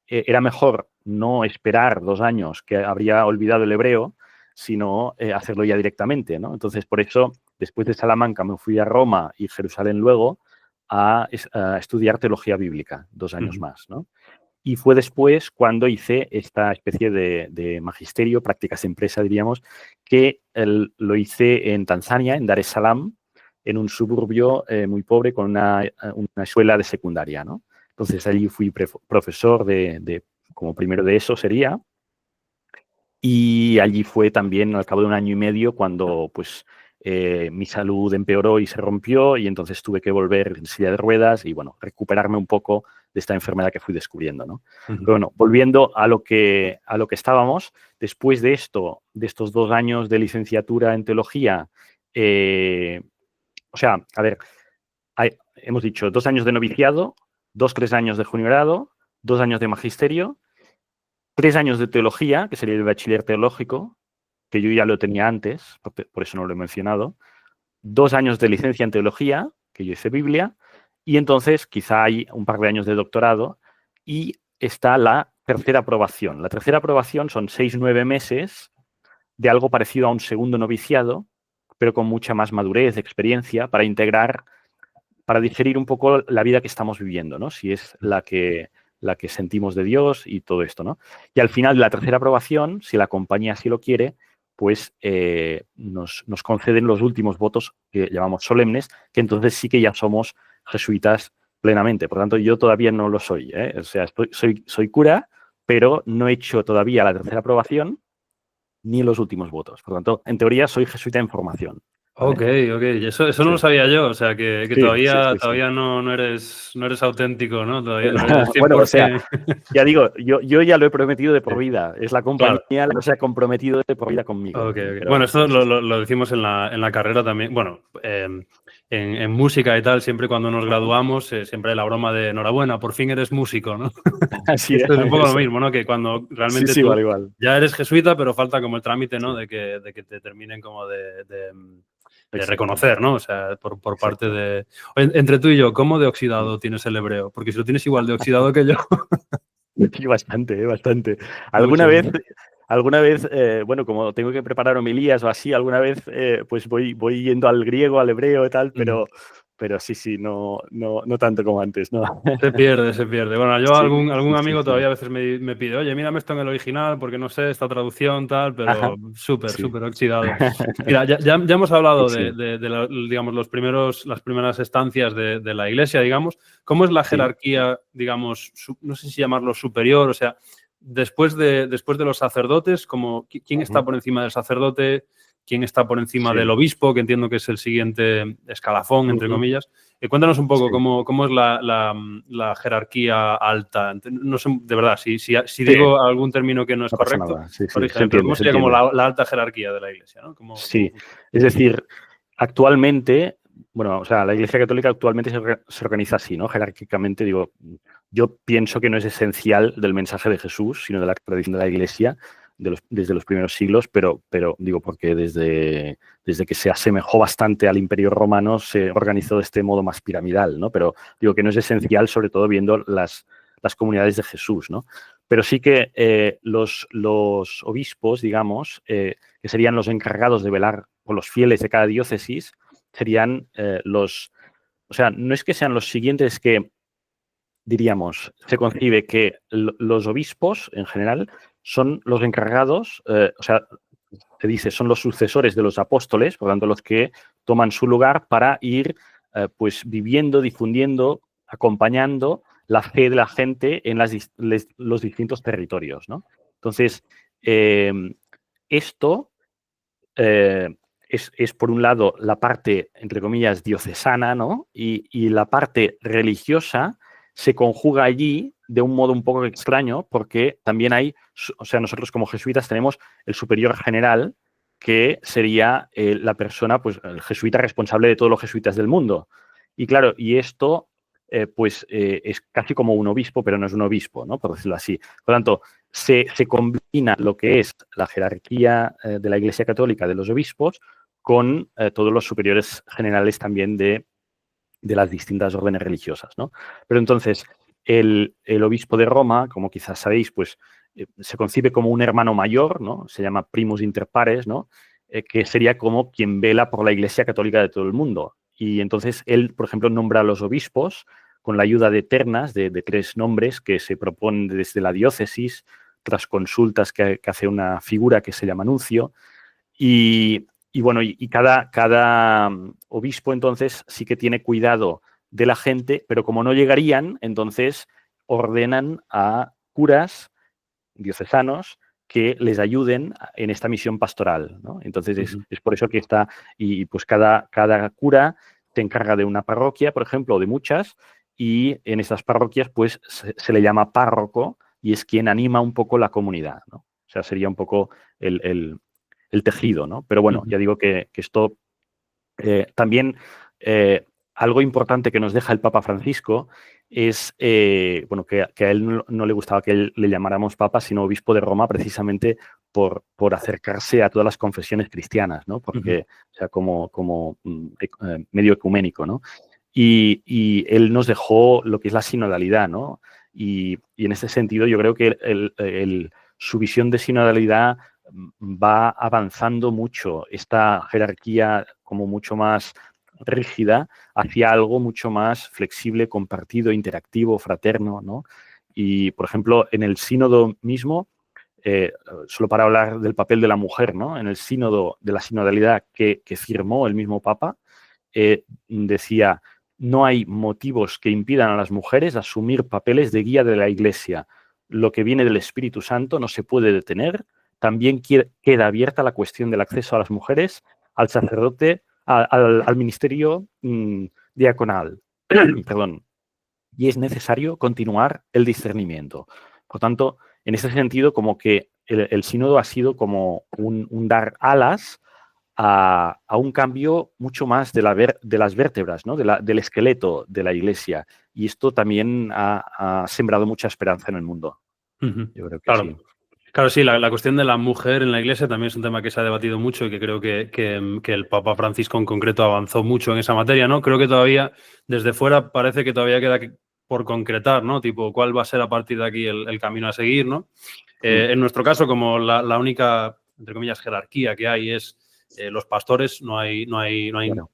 era mejor no esperar 2 años que habría olvidado el hebreo, sino hacerlo ya directamente, ¿no? Entonces, por eso, después de Salamanca me fui a Roma y Jerusalén luego a estudiar teología bíblica, 2 años más, ¿no? Y fue después cuando hice esta especie de magisterio, prácticas de empresa, diríamos, que lo hice en Tanzania, en Dar es Salaam, en un suburbio muy pobre con una escuela de secundaria, ¿no? Entonces, allí fui profesor como primero de eso sería, y allí fue también al cabo de 1 año y medio cuando, pues, mi salud empeoró y se rompió y entonces tuve que volver en silla de ruedas y, bueno, recuperarme un poco de esta enfermedad que fui descubriendo, ¿no? Uh-huh. Pero bueno, volviendo a lo que estábamos, después de esto, de estos 2 años de licenciatura en teología, o sea, a ver, hemos dicho 2 años de noviciado, 2-3 años de juniorado, 2 años de magisterio, 3 años de teología, que sería el bachiller teológico, que yo ya lo tenía antes, por eso no lo he mencionado, 2 años de licencia en teología, que yo hice Biblia, y entonces quizá hay un par de años de doctorado, y está la tercera aprobación. La tercera aprobación son 6-9 meses de algo parecido a un segundo noviciado, pero con mucha más madurez, experiencia, para integrar, para digerir un poco la vida que estamos viviendo, ¿no? Si es la que sentimos de Dios y todo esto, ¿no? Y al final de la tercera aprobación, si la compañía así lo quiere, pues nos conceden los últimos votos que llamamos solemnes, que entonces sí que ya somos jesuitas plenamente. Por tanto, yo todavía no lo soy, ¿eh? O sea, soy cura, pero no he hecho todavía la tercera aprobación ni los últimos votos. Por tanto, en teoría soy jesuita en formación. ¿Vale? Ok. Eso no lo sabía yo, o sea, que Sí, todavía no eres auténtico, ¿no? Todavía no eres 100%. Bueno, o sea, ya digo, yo ya lo he prometido de por vida. Es la compañía la que se ha comprometido de por vida conmigo. Okay. Bueno, esto lo decimos en la carrera también. Bueno, en música y tal, siempre cuando nos graduamos, siempre hay la broma de enhorabuena, por fin eres músico, ¿no? Así esto es un poco lo mismo, ¿no? Que cuando realmente tú igual. ya eres jesuita, pero falta como el trámite, ¿no? De que te terminen como de reconocer, ¿no? O sea, por parte de... Entre tú y yo, ¿cómo de oxidado tienes el hebreo? Porque si lo tienes igual de oxidado que yo... Sí, bastante. Alguna vez, bueno, como tengo que preparar homilías o así, alguna vez pues voy yendo al griego, al hebreo y tal, pero sí, no tanto como antes, ¿no? Se pierde. Bueno, yo algún amigo todavía a veces me pide, oye, mírame esto en el original porque no sé esta traducción tal, pero súper oxidado. Mira, ya hemos hablado de digamos, las primeras estancias de la iglesia, digamos. ¿Cómo es la jerarquía, digamos, no sé si llamarlo superior, o sea, después de los sacerdotes, como, ¿quién está por encima del sacerdote? ¿Quién está por encima del obispo? Que entiendo que es el siguiente escalafón, entre comillas. Cuéntanos un poco cómo es la jerarquía alta. No sé, de verdad, si digo algún término que no es correcto, corrígeme, pero ¿cómo sería como la alta jerarquía de la Iglesia? ¿No? Sí, es decir, actualmente, bueno, o sea, la Iglesia Católica actualmente se organiza así, ¿no? Jerárquicamente, digo, yo pienso que no es esencial del mensaje de Jesús, sino de la tradición de la Iglesia desde los primeros siglos, pero digo, porque desde que se asemejó bastante al Imperio Romano se organizó de este modo más piramidal, ¿no? Pero digo que no es esencial, sobre todo viendo las comunidades de Jesús, ¿no? Pero sí que los obispos, digamos, que serían los encargados de velar por los fieles de cada diócesis, serían o sea, no es que sean los siguientes que, diríamos, se concibe que los obispos, en general, son los encargados, o sea, se dice, son los sucesores de los apóstoles, por lo tanto, los que toman su lugar para ir, pues, viviendo, difundiendo, acompañando la fe de la gente en los distintos territorios, ¿no? Entonces, esto es, por un lado, la parte, entre comillas, diocesana, ¿no? Y la parte religiosa se conjuga allí de un modo un poco extraño porque también hay, o sea, nosotros como jesuitas tenemos el superior general, que sería la persona, pues el jesuita responsable de todos los jesuitas del mundo. Y claro, y esto es casi como un obispo, pero no es un obispo, ¿no? Por decirlo así. Por lo tanto, se combina lo que es la jerarquía de la Iglesia Católica de los obispos con todos los superiores generales también de las distintas órdenes religiosas, ¿no? Pero entonces, el obispo de Roma, como quizás sabéis, pues se concibe como un hermano mayor, ¿no? Se llama primus inter pares, ¿no? Que sería como quien vela por la Iglesia Católica de todo el mundo. Y entonces él, por ejemplo, nombra a los obispos con la ayuda de ternas de 3 nombres que se proponen desde la diócesis, tras consultas que hace una figura que se llama nuncio. Y bueno, y cada obispo entonces sí que tiene cuidado de la gente, pero como no llegarían, entonces ordenan a curas diocesanos que les ayuden en esta misión pastoral, ¿no? Entonces es por eso que está, y pues cada cura se encarga de una parroquia, por ejemplo, o de muchas, y en estas parroquias pues se le llama párroco y es quien anima un poco la comunidad, ¿no? O sea, sería un poco el tejido, ¿no? Pero bueno, ya digo que esto también algo importante que nos deja el Papa Francisco es, bueno, que a él no le gustaba que le llamáramos Papa, sino obispo de Roma, precisamente por acercarse a todas las confesiones cristianas, ¿no? Porque, o sea, como medio ecuménico, ¿no? Y él nos dejó lo que es la sinodalidad, ¿no? Y en este sentido yo creo que su visión de sinodalidad va avanzando mucho, esta jerarquía como mucho más rígida hacia algo mucho más flexible, compartido, interactivo, fraterno, ¿no? Y, por ejemplo, en el sínodo mismo, solo para hablar del papel de la mujer, ¿no? En el sínodo de la sinodalidad que firmó el mismo Papa, decía, no hay motivos que impidan a las mujeres asumir papeles de guía de la Iglesia. Lo que viene del Espíritu Santo no se puede detener. También queda abierta la cuestión del acceso a las mujeres al sacerdote, al ministerio diaconal. Perdón. Y es necesario continuar el discernimiento. Por tanto, en ese sentido, como que el sínodo ha sido como un dar alas a un cambio mucho más de las vértebras, ¿no? Del esqueleto de la Iglesia. Y esto también ha sembrado mucha esperanza en el mundo. Yo creo que claro. sí. Claro, sí, la cuestión de la mujer en la Iglesia también es un tema que se ha debatido mucho y que creo que el Papa Francisco en concreto avanzó mucho en esa materia, ¿no? Creo que todavía, desde fuera, parece que todavía queda por concretar, ¿no? Tipo, ¿cuál va a ser a partir de aquí el camino a seguir, ¿no? En nuestro caso, como la única, entre comillas, jerarquía que hay es los pastores, no hay Claro.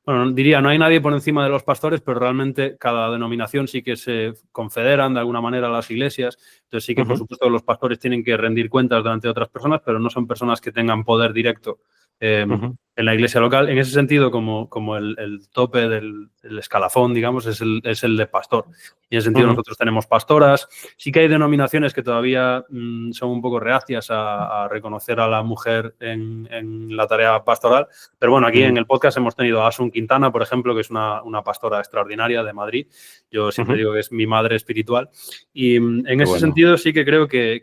bueno, diría, no hay nadie por encima de los pastores, pero realmente cada denominación sí que se confederan de alguna manera a las iglesias. Entonces sí que, por supuesto, los pastores tienen que rendir cuentas delante de otras personas, pero no son personas que tengan poder directo en la iglesia local. En ese sentido, como el tope del escalafón, digamos, es el de pastor. Y en ese sentido nosotros tenemos pastoras. Sí que hay denominaciones que todavía son un poco reacias a reconocer a la mujer en la tarea pastoral. Pero bueno, aquí en el podcast hemos tenido a Asun Quintana, por ejemplo, que es una pastora extraordinaria de Madrid. Yo siempre digo que es mi madre espiritual. Y en ese sentido sí que creo que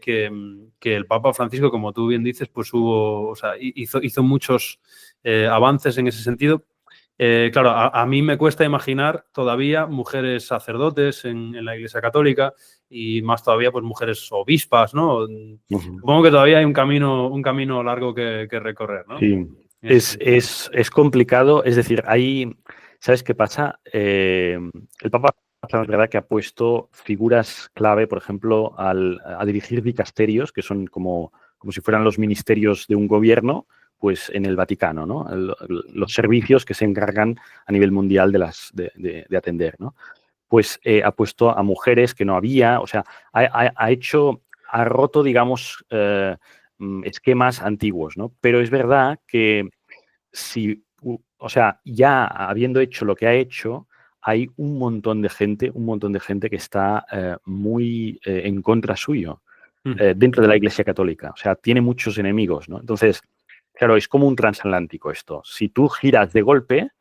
el Papa Francisco, como tú bien dices, pues hizo muchos avances en ese sentido. Claro, a mí me cuesta imaginar todavía mujeres sacerdotes en la Iglesia Católica y más todavía pues mujeres obispas, ¿no? Supongo que todavía hay un camino largo que recorrer, ¿no? Sí, es complicado, es decir, ¿sabes qué pasa? El Papa, es verdad que ha puesto figuras clave, por ejemplo, a dirigir dicasterios, que son como si fueran los ministerios de un gobierno, pues en el Vaticano, ¿no? Los servicios que se encargan a nivel mundial de atender, ¿no? Pues ha puesto a mujeres que no había, o sea, ha roto, digamos, esquemas antiguos, ¿no? Pero es verdad que ya habiendo hecho lo que ha hecho, hay un montón de gente que está muy en contra suyo dentro de la Iglesia Católica. O sea, tiene muchos enemigos, ¿no? Entonces, claro, es como un transatlántico esto. Si tú giras de golpe,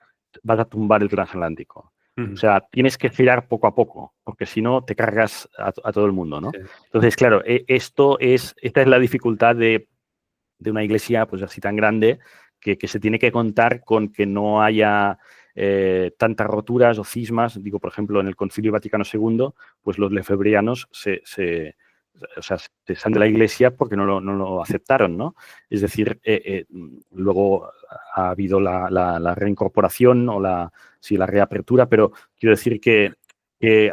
vas a tumbar el transatlántico. O sea, tienes que girar poco a poco, porque si no te cargas a todo el mundo, ¿no? Sí. Entonces, claro, esta es la dificultad de una iglesia pues así tan grande que se tiene que contar con que no haya tantas roturas o cismas. Digo, por ejemplo, en el Concilio Vaticano II, pues los lefebrianos se salen de la iglesia porque no lo aceptaron, ¿no? Es decir, luego ha habido la reincorporación o la reapertura, pero quiero decir que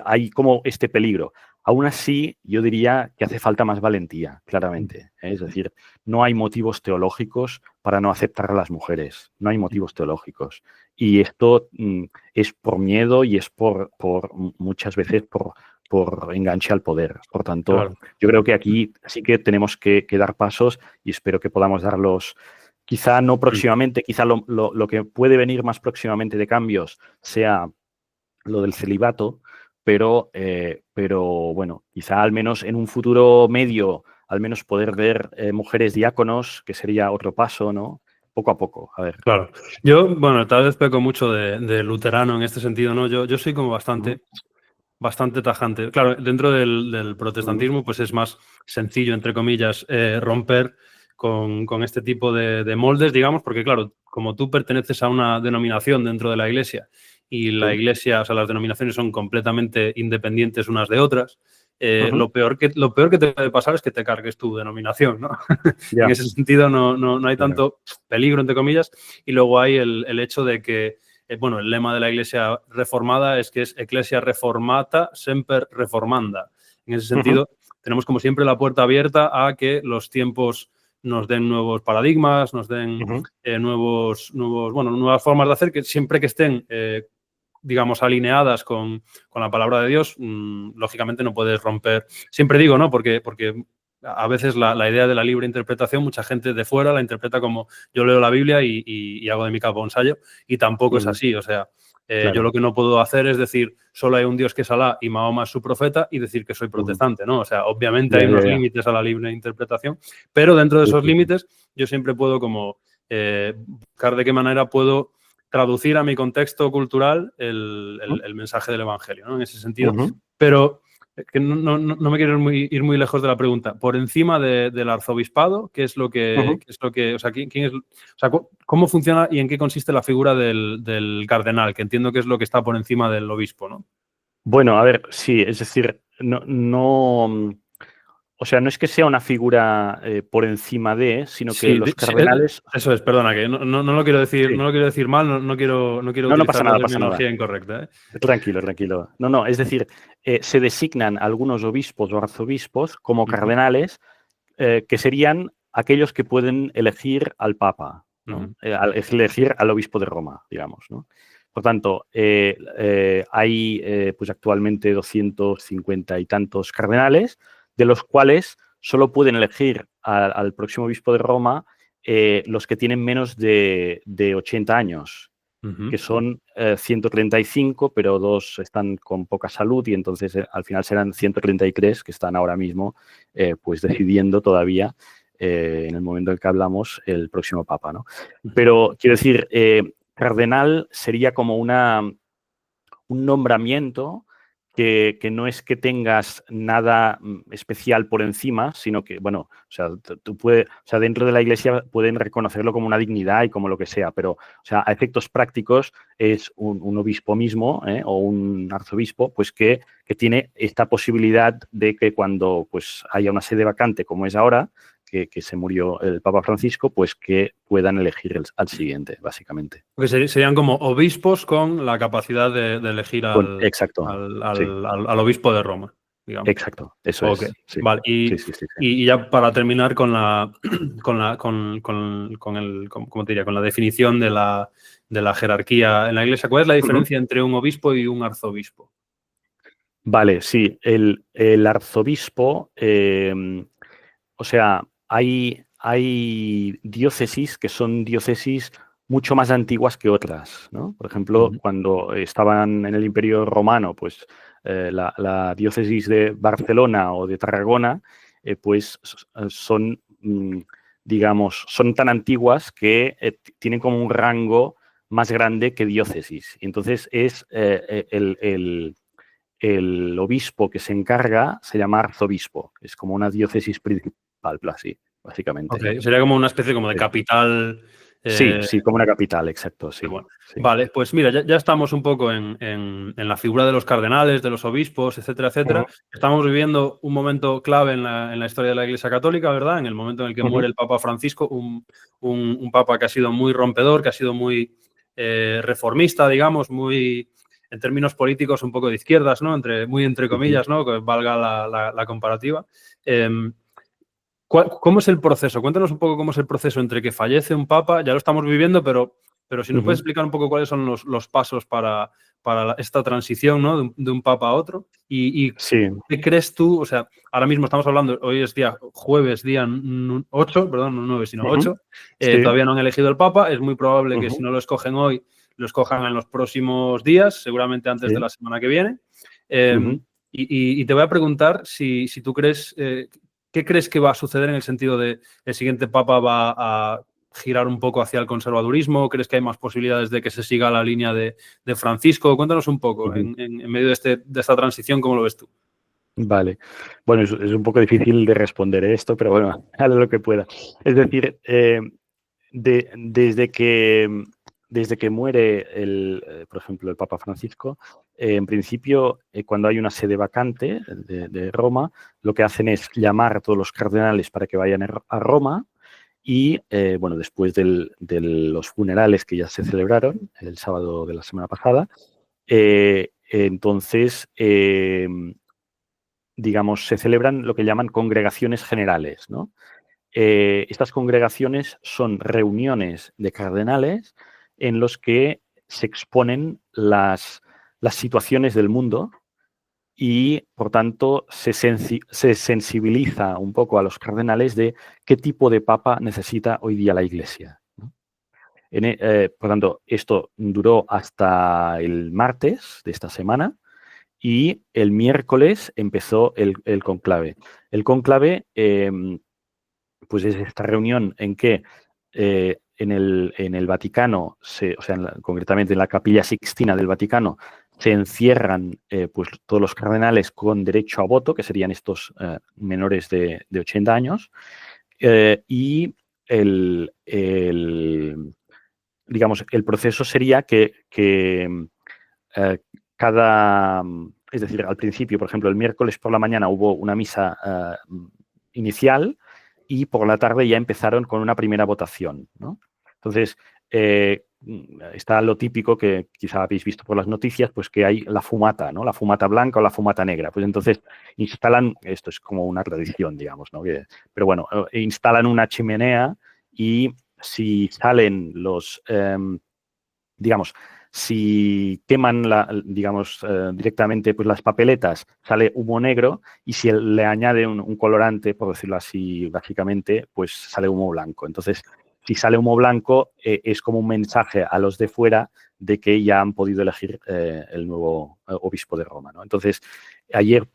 hay como este peligro. Aún así, yo diría que hace falta más valentía, claramente. Es decir, no hay motivos teológicos para no aceptar a las mujeres. No hay motivos teológicos. Y esto es por miedo y es por muchas veces por enganche al poder. Por tanto, claro, yo creo que aquí sí que tenemos que dar pasos y espero que podamos darlos. Quizá no próximamente, quizá lo que puede venir más próximamente de cambios sea lo del celibato, pero bueno, quizá al menos en un futuro medio, al menos poder ver mujeres diáconos, que sería otro paso, ¿no? Poco a poco, a ver. Claro. Yo, bueno, tal vez peco mucho de luterano en este sentido, ¿no? Yo soy como bastante tajante. Claro, dentro del protestantismo, pues es más sencillo, entre comillas, romper con este tipo de moldes, digamos, porque claro, como tú perteneces a una denominación dentro de la iglesia y la iglesia, o sea, las denominaciones son completamente independientes unas de otras, lo peor que te puede pasar es que te cargues tu denominación, ¿no? En ese sentido no hay tanto peligro, entre comillas, y luego hay el hecho de que bueno, el lema de la Iglesia reformada es que es Ecclesia reformata semper reformanda. En ese sentido, tenemos como siempre la puerta abierta a que los tiempos nos den nuevos paradigmas, nos den nuevas formas de hacer, que siempre que estén, digamos, alineadas con la palabra de Dios, lógicamente no puedes romper. Siempre digo, ¿no? Porque a veces la idea de la libre interpretación, mucha gente de fuera la interpreta como yo leo la Biblia y hago de mi capa un sayo, y tampoco es así. O sea, claro, yo lo que no puedo hacer es decir solo hay un Dios que es Alá y Mahoma es su profeta y decir que soy protestante, ¿no? O sea, obviamente hay unos límites a la libre interpretación, pero dentro de esos límites yo siempre puedo como buscar de qué manera puedo traducir a mi contexto cultural el mensaje del Evangelio, ¿no? En ese sentido. Pero que no me quiero ir muy lejos de la pregunta. Por encima del arzobispado, ¿qué es lo que, o sea, quién es, o sea, cómo funciona y en qué consiste la figura del cardenal, que entiendo que es lo que está por encima del obispo, ¿no? Bueno, a ver, sí, es decir, o sea, no es que sea una figura por encima de, sino que los cardenales. Eso es, perdona, que no lo quiero decir, no lo quiero decir mal, no quiero utilizar la terminología incorrecta. Tranquilo. No, es decir, se designan algunos obispos o arzobispos como cardenales, que serían aquellos que pueden elegir al Papa, ¿no? Elegir al obispo de Roma, digamos, ¿no? Por tanto, hay pues actualmente 250 y tantos cardenales, de los cuales solo pueden elegir al próximo obispo de Roma los que tienen menos de 80 años, que son 135, pero 2 están con poca salud y entonces al final serán 133 que están ahora mismo pues decidiendo todavía en el momento en que hablamos el próximo papa, ¿no? Pero quiero decir, cardenal sería como un nombramiento que no es que tengas nada especial por encima, sino que, bueno, o sea, tú puedes, o sea, dentro de la Iglesia pueden reconocerlo como una dignidad y como lo que sea, pero, o sea, a efectos prácticos es un obispo mismo, o un arzobispo, pues que tiene esta posibilidad de que cuando pues haya una sede vacante, como es ahora, que se murió el Papa Francisco, pues que puedan elegir al siguiente, básicamente. Porque serían como obispos con la capacidad de elegir Exacto, sí. al obispo de Roma, digamos. Exacto, eso Ok, es. Sí. vale. Sí. Y ya para terminar con ¿cómo te diría? Con la definición de la jerarquía en la Iglesia, ¿cuál es la diferencia entre un obispo y un arzobispo? Vale, sí. El arzobispo, o sea, hay diócesis que son diócesis mucho más antiguas que otras, ¿no? Por ejemplo, cuando estaban en el Imperio Romano, pues la diócesis de Barcelona o de Tarragona, pues son, digamos, son tan antiguas que tienen como un rango más grande que diócesis. Entonces es el obispo que se encarga se llama arzobispo. Es como una diócesis principal, así, básicamente. Okay. Sería como una especie como de capital. Sí, como una capital, exacto, sí. Bueno. Sí. Vale, pues mira, ya estamos un poco en la figura de los cardenales, de los obispos, etcétera, etcétera. Estamos viviendo un momento clave en la historia de la Iglesia Católica, ¿verdad? En el momento en el que muere el Papa Francisco, un papa que ha sido muy rompedor, que ha sido muy reformista, digamos, muy, en términos políticos, un poco de izquierdas, ¿no? Muy entre comillas, ¿no? Que valga la comparativa. ¿Cómo es el proceso? Cuéntanos un poco cómo es el proceso entre que fallece un papa, ya lo estamos viviendo, pero si nos puedes explicar un poco cuáles son los pasos para esta transición, ¿no? de un papa a otro. Y ¿qué crees tú? O sea, ahora mismo estamos hablando, hoy es jueves, día 8, perdón, no 9, sino 8. Todavía no han elegido el papa. Es muy probable que si no lo escogen hoy, lo escojan en los próximos días, seguramente antes de la semana que viene. Y te voy a preguntar si tú crees... ¿qué crees que va a suceder en el sentido de el siguiente papa va a girar un poco hacia el conservadurismo? ¿Crees que hay más posibilidades de que se siga la línea de Francisco? Cuéntanos un poco, en medio de esta transición, ¿cómo lo ves tú? Vale. Bueno, es un poco difícil de responder esto, pero bueno, haré lo que pueda. Es decir, desde que muere, por ejemplo, el Papa Francisco, en principio, cuando hay una sede vacante de Roma, lo que hacen es llamar a todos los cardenales para que vayan a Roma y, bueno, después de los funerales que ya se celebraron el sábado de la semana pasada, entonces, digamos, se celebran lo que llaman congregaciones generales, ¿no? Estas congregaciones son reuniones de cardenales en los que se exponen las situaciones del mundo y, por tanto, se sensibiliza un poco a los cardenales de qué tipo de papa necesita hoy día la Iglesia, ¿no? Por tanto, esto duró hasta el martes de esta semana y el miércoles empezó el conclave. El conclave pues es esta reunión en que en el Vaticano, concretamente en la Capilla Sixtina del Vaticano, se encierran pues todos los cardenales con derecho a voto, que serían estos menores de 80 años, y digamos, el proceso sería que es decir, al principio, por ejemplo, el miércoles por la mañana hubo una misa inicial y por la tarde ya empezaron con una primera votación, ¿no? Entonces, está lo típico que quizá habéis visto por las noticias, pues que hay la fumata, ¿no? La fumata blanca o la fumata negra. Pues entonces instalan, esto es como una tradición, digamos, ¿no? Pero bueno, instalan una chimenea y si salen digamos, si queman digamos, directamente pues, las papeletas, sale humo negro y si le añade un colorante, por decirlo así, básicamente, pues sale humo blanco. Entonces, si sale humo blanco, es como un mensaje a los de fuera de que ya han podido elegir el nuevo obispo de Roma, ¿no? Entonces, ayer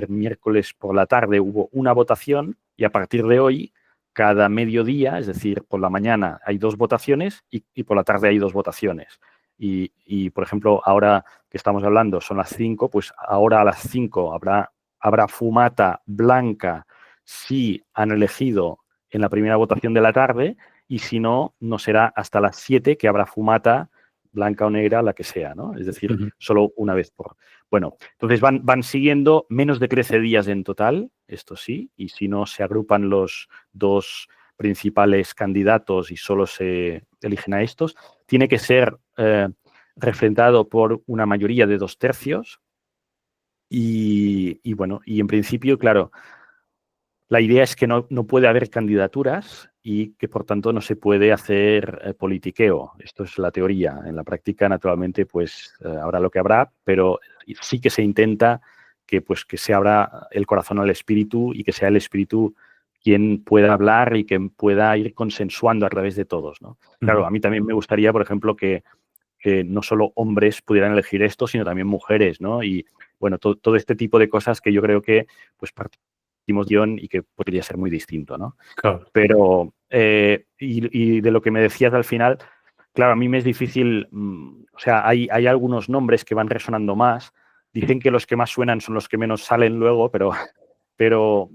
miércoles por la tarde hubo una votación y a partir de hoy, cada mediodía, es decir, por la mañana hay 2 votaciones y por la tarde hay 2 votaciones. Y, por ejemplo, ahora que estamos hablando son las 5, pues ahora a las 5 habrá fumata blanca si han elegido en la primera votación de la tarde y si no, no será hasta las 7 que habrá fumata blanca o negra, la que sea, ¿no? Es decir, solo una vez por... Bueno, entonces van siguiendo menos de 13 días en total, esto sí, y si no se agrupan los 2 principales candidatos y solo se eligen a estos, tiene que ser refrendado por una mayoría de 2/3 y bueno, y en principio, claro, la idea es que no puede haber candidaturas y que, por tanto, no se puede hacer politiqueo. Esto es la teoría. En la práctica, naturalmente, pues habrá lo que habrá, pero sí que se intenta que se abra el corazón al espíritu y que sea el espíritu quien pueda hablar y quien pueda ir consensuando a través de todos, ¿no? Claro, a mí también me gustaría, por ejemplo, que no solo hombres pudieran elegir esto, sino también mujeres, ¿no? Y, bueno, todo este tipo de cosas que yo creo que, pues, guión y que podría ser muy distinto, ¿no? Claro. Pero, y de lo que me decías al final, claro, a mí me es difícil, o sea, hay algunos nombres que van resonando más, dicen que los que más suenan son los que menos salen luego, pero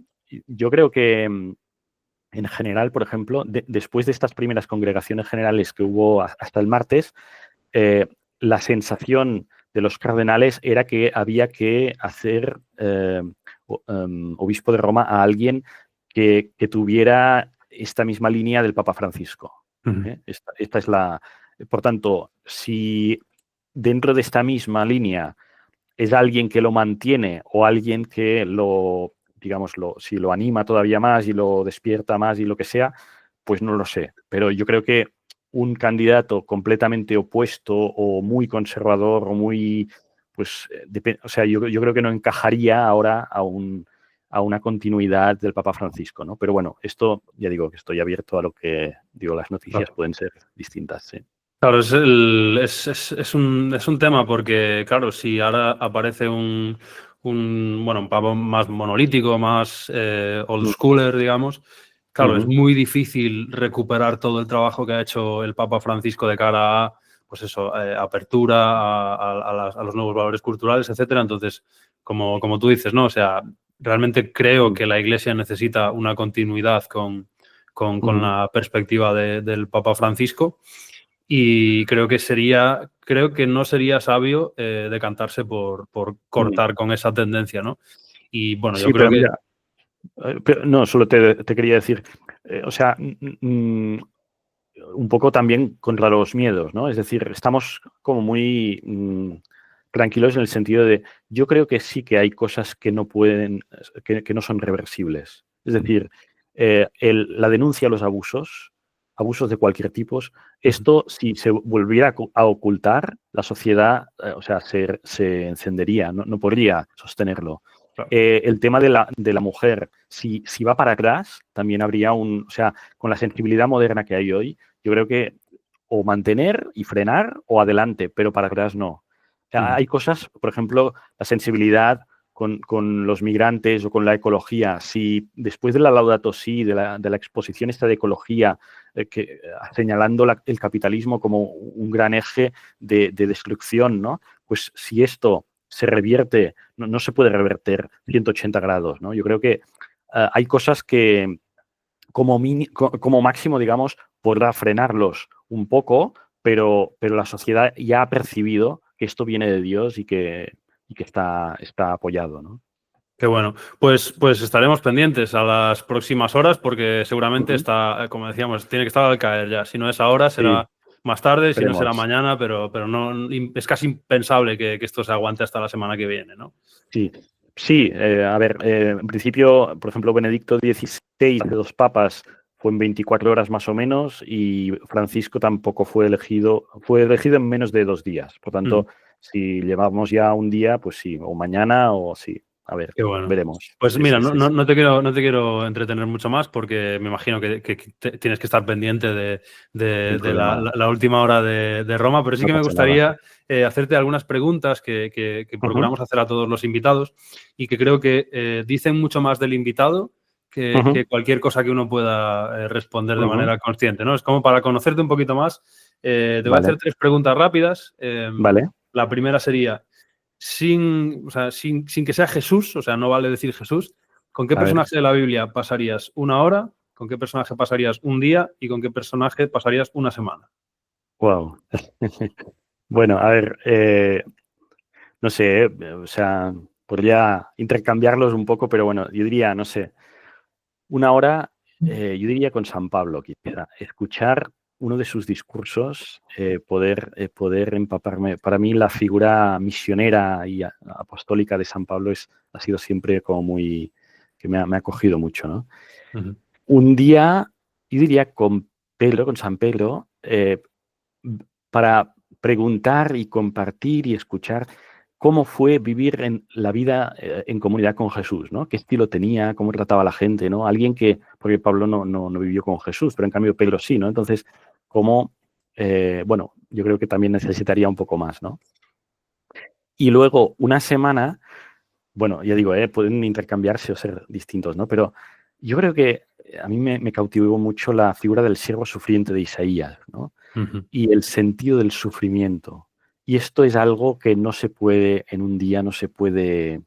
yo creo que en general, por ejemplo, después de estas primeras congregaciones generales que hubo hasta el martes, la sensación de los cardenales era que había que hacer obispo de Roma a alguien que tuviera esta misma línea del Papa Francisco. Esta es la... Por tanto, si dentro de esta misma línea es alguien que lo mantiene o alguien que si lo anima todavía más y lo despierta más y lo que sea, pues no lo sé. Pero yo creo que un candidato completamente opuesto o muy conservador o muy, pues, o sea, yo creo que no encajaría ahora a una continuidad del Papa Francisco, ¿no? Pero bueno, esto, ya digo, que estoy abierto a lo que, las noticias pueden ser distintas, sí. Claro, es un tema porque, claro, si ahora aparece un papa más monolítico, más old schooler, digamos, claro, es muy difícil recuperar todo el trabajo que ha hecho el Papa Francisco de cara a, pues eso, apertura a los nuevos valores culturales, etcétera. Entonces, como tú dices, ¿no? O sea, realmente creo que la Iglesia necesita una continuidad con la perspectiva del Papa Francisco. Y creo que no sería sabio decantarse por cortar con esa tendencia, ¿no? Y bueno, sí, yo creo que... Mira, no, solo te quería decir, o sea, un poco también contra los miedos, ¿no? Es decir, estamos como muy tranquilos en el sentido de, yo creo que sí que hay cosas que no pueden, que no son reversibles. Es decir, la denuncia a los abusos de cualquier tipo, esto si se volviera a ocultar, la sociedad, o sea, se encendería, no podría sostenerlo. Claro. El tema de la mujer, si va para atrás, también habría o sea, con la sensibilidad moderna que hay hoy, yo creo que o mantener y frenar o adelante, pero para atrás no. O sea, hay cosas, por ejemplo, la sensibilidad con los migrantes o con la ecología. Si después de la Laudato Si, de la exposición esta de ecología, señalando el capitalismo como un gran eje de destrucción, ¿no? Pues si esto se revierte, no se puede reverter 180 grados, ¿no? Yo creo que hay cosas que como máximo, digamos, podrá frenarlos un poco, pero la sociedad ya ha percibido que esto viene de Dios y que está apoyado, ¿no? Qué bueno. Pues estaremos pendientes a las próximas horas porque seguramente está, como decíamos, tiene que estar al caer ya. Si no es ahora, será más tarde, si no será mañana, pero no, es casi impensable que esto se aguante hasta la semana que viene, ¿no? Sí, a ver, en principio, por ejemplo, Benedicto XVI de 2 papas fue en 24 horas más o menos y Francisco tampoco fue elegido en menos de 2 días. Por tanto, si llevamos ya un día, pues sí, o mañana o sí. A ver, Qué bueno. veremos. Pues Sí, mira, sí, sí, sí. no te quiero entretener mucho más porque me imagino que tienes que estar pendiente Sin de problema. la última hora de Roma, pero sí No que me pasa nada. gustaría hacerte algunas preguntas que Ujú, procuramos hacer a todos los invitados y que creo que dicen mucho más del invitado ujú, que cualquier cosa que uno pueda responder de ujú. manera consciente, ¿no? Es como para conocerte un poquito más. Te voy a Vale, hacer 3 preguntas rápidas. vale. La primera sería o sea, sin que sea Jesús, o sea, no vale decir Jesús, ¿con qué A ver. personaje de la Biblia pasarías una hora? ¿Con qué personaje pasarías un día? ¿Y con qué personaje pasarías una semana? Wow. Bueno, a ver, no sé, o sea, podría intercambiarlos un poco, pero bueno, yo diría, no sé, una hora, yo diría con San Pablo, quizá, escuchar uno de sus discursos, poder empaparme. Para mí la figura misionera y apostólica de San Pablo ha sido siempre como muy, que me ha acogido mucho, ¿no? Ujú. Un día, yo diría con Pedro, con San Pedro, para preguntar y compartir y escuchar cómo fue vivir en la vida en comunidad con Jesús, ¿no? Qué estilo tenía, cómo trataba a la gente, ¿no? Alguien que, porque Pablo no vivió con Jesús, pero en cambio Pedro sí, ¿no? Entonces, cómo, bueno, yo creo que también necesitaría un poco más, ¿no? Y luego una semana, bueno, ya digo, pueden intercambiarse o ser distintos, ¿no? Pero yo creo que a mí me cautivó mucho la figura del siervo sufriente de Isaías, ¿no? Ujú. Y el sentido del sufrimiento. Y esto es algo que no se puede en un día, no se puede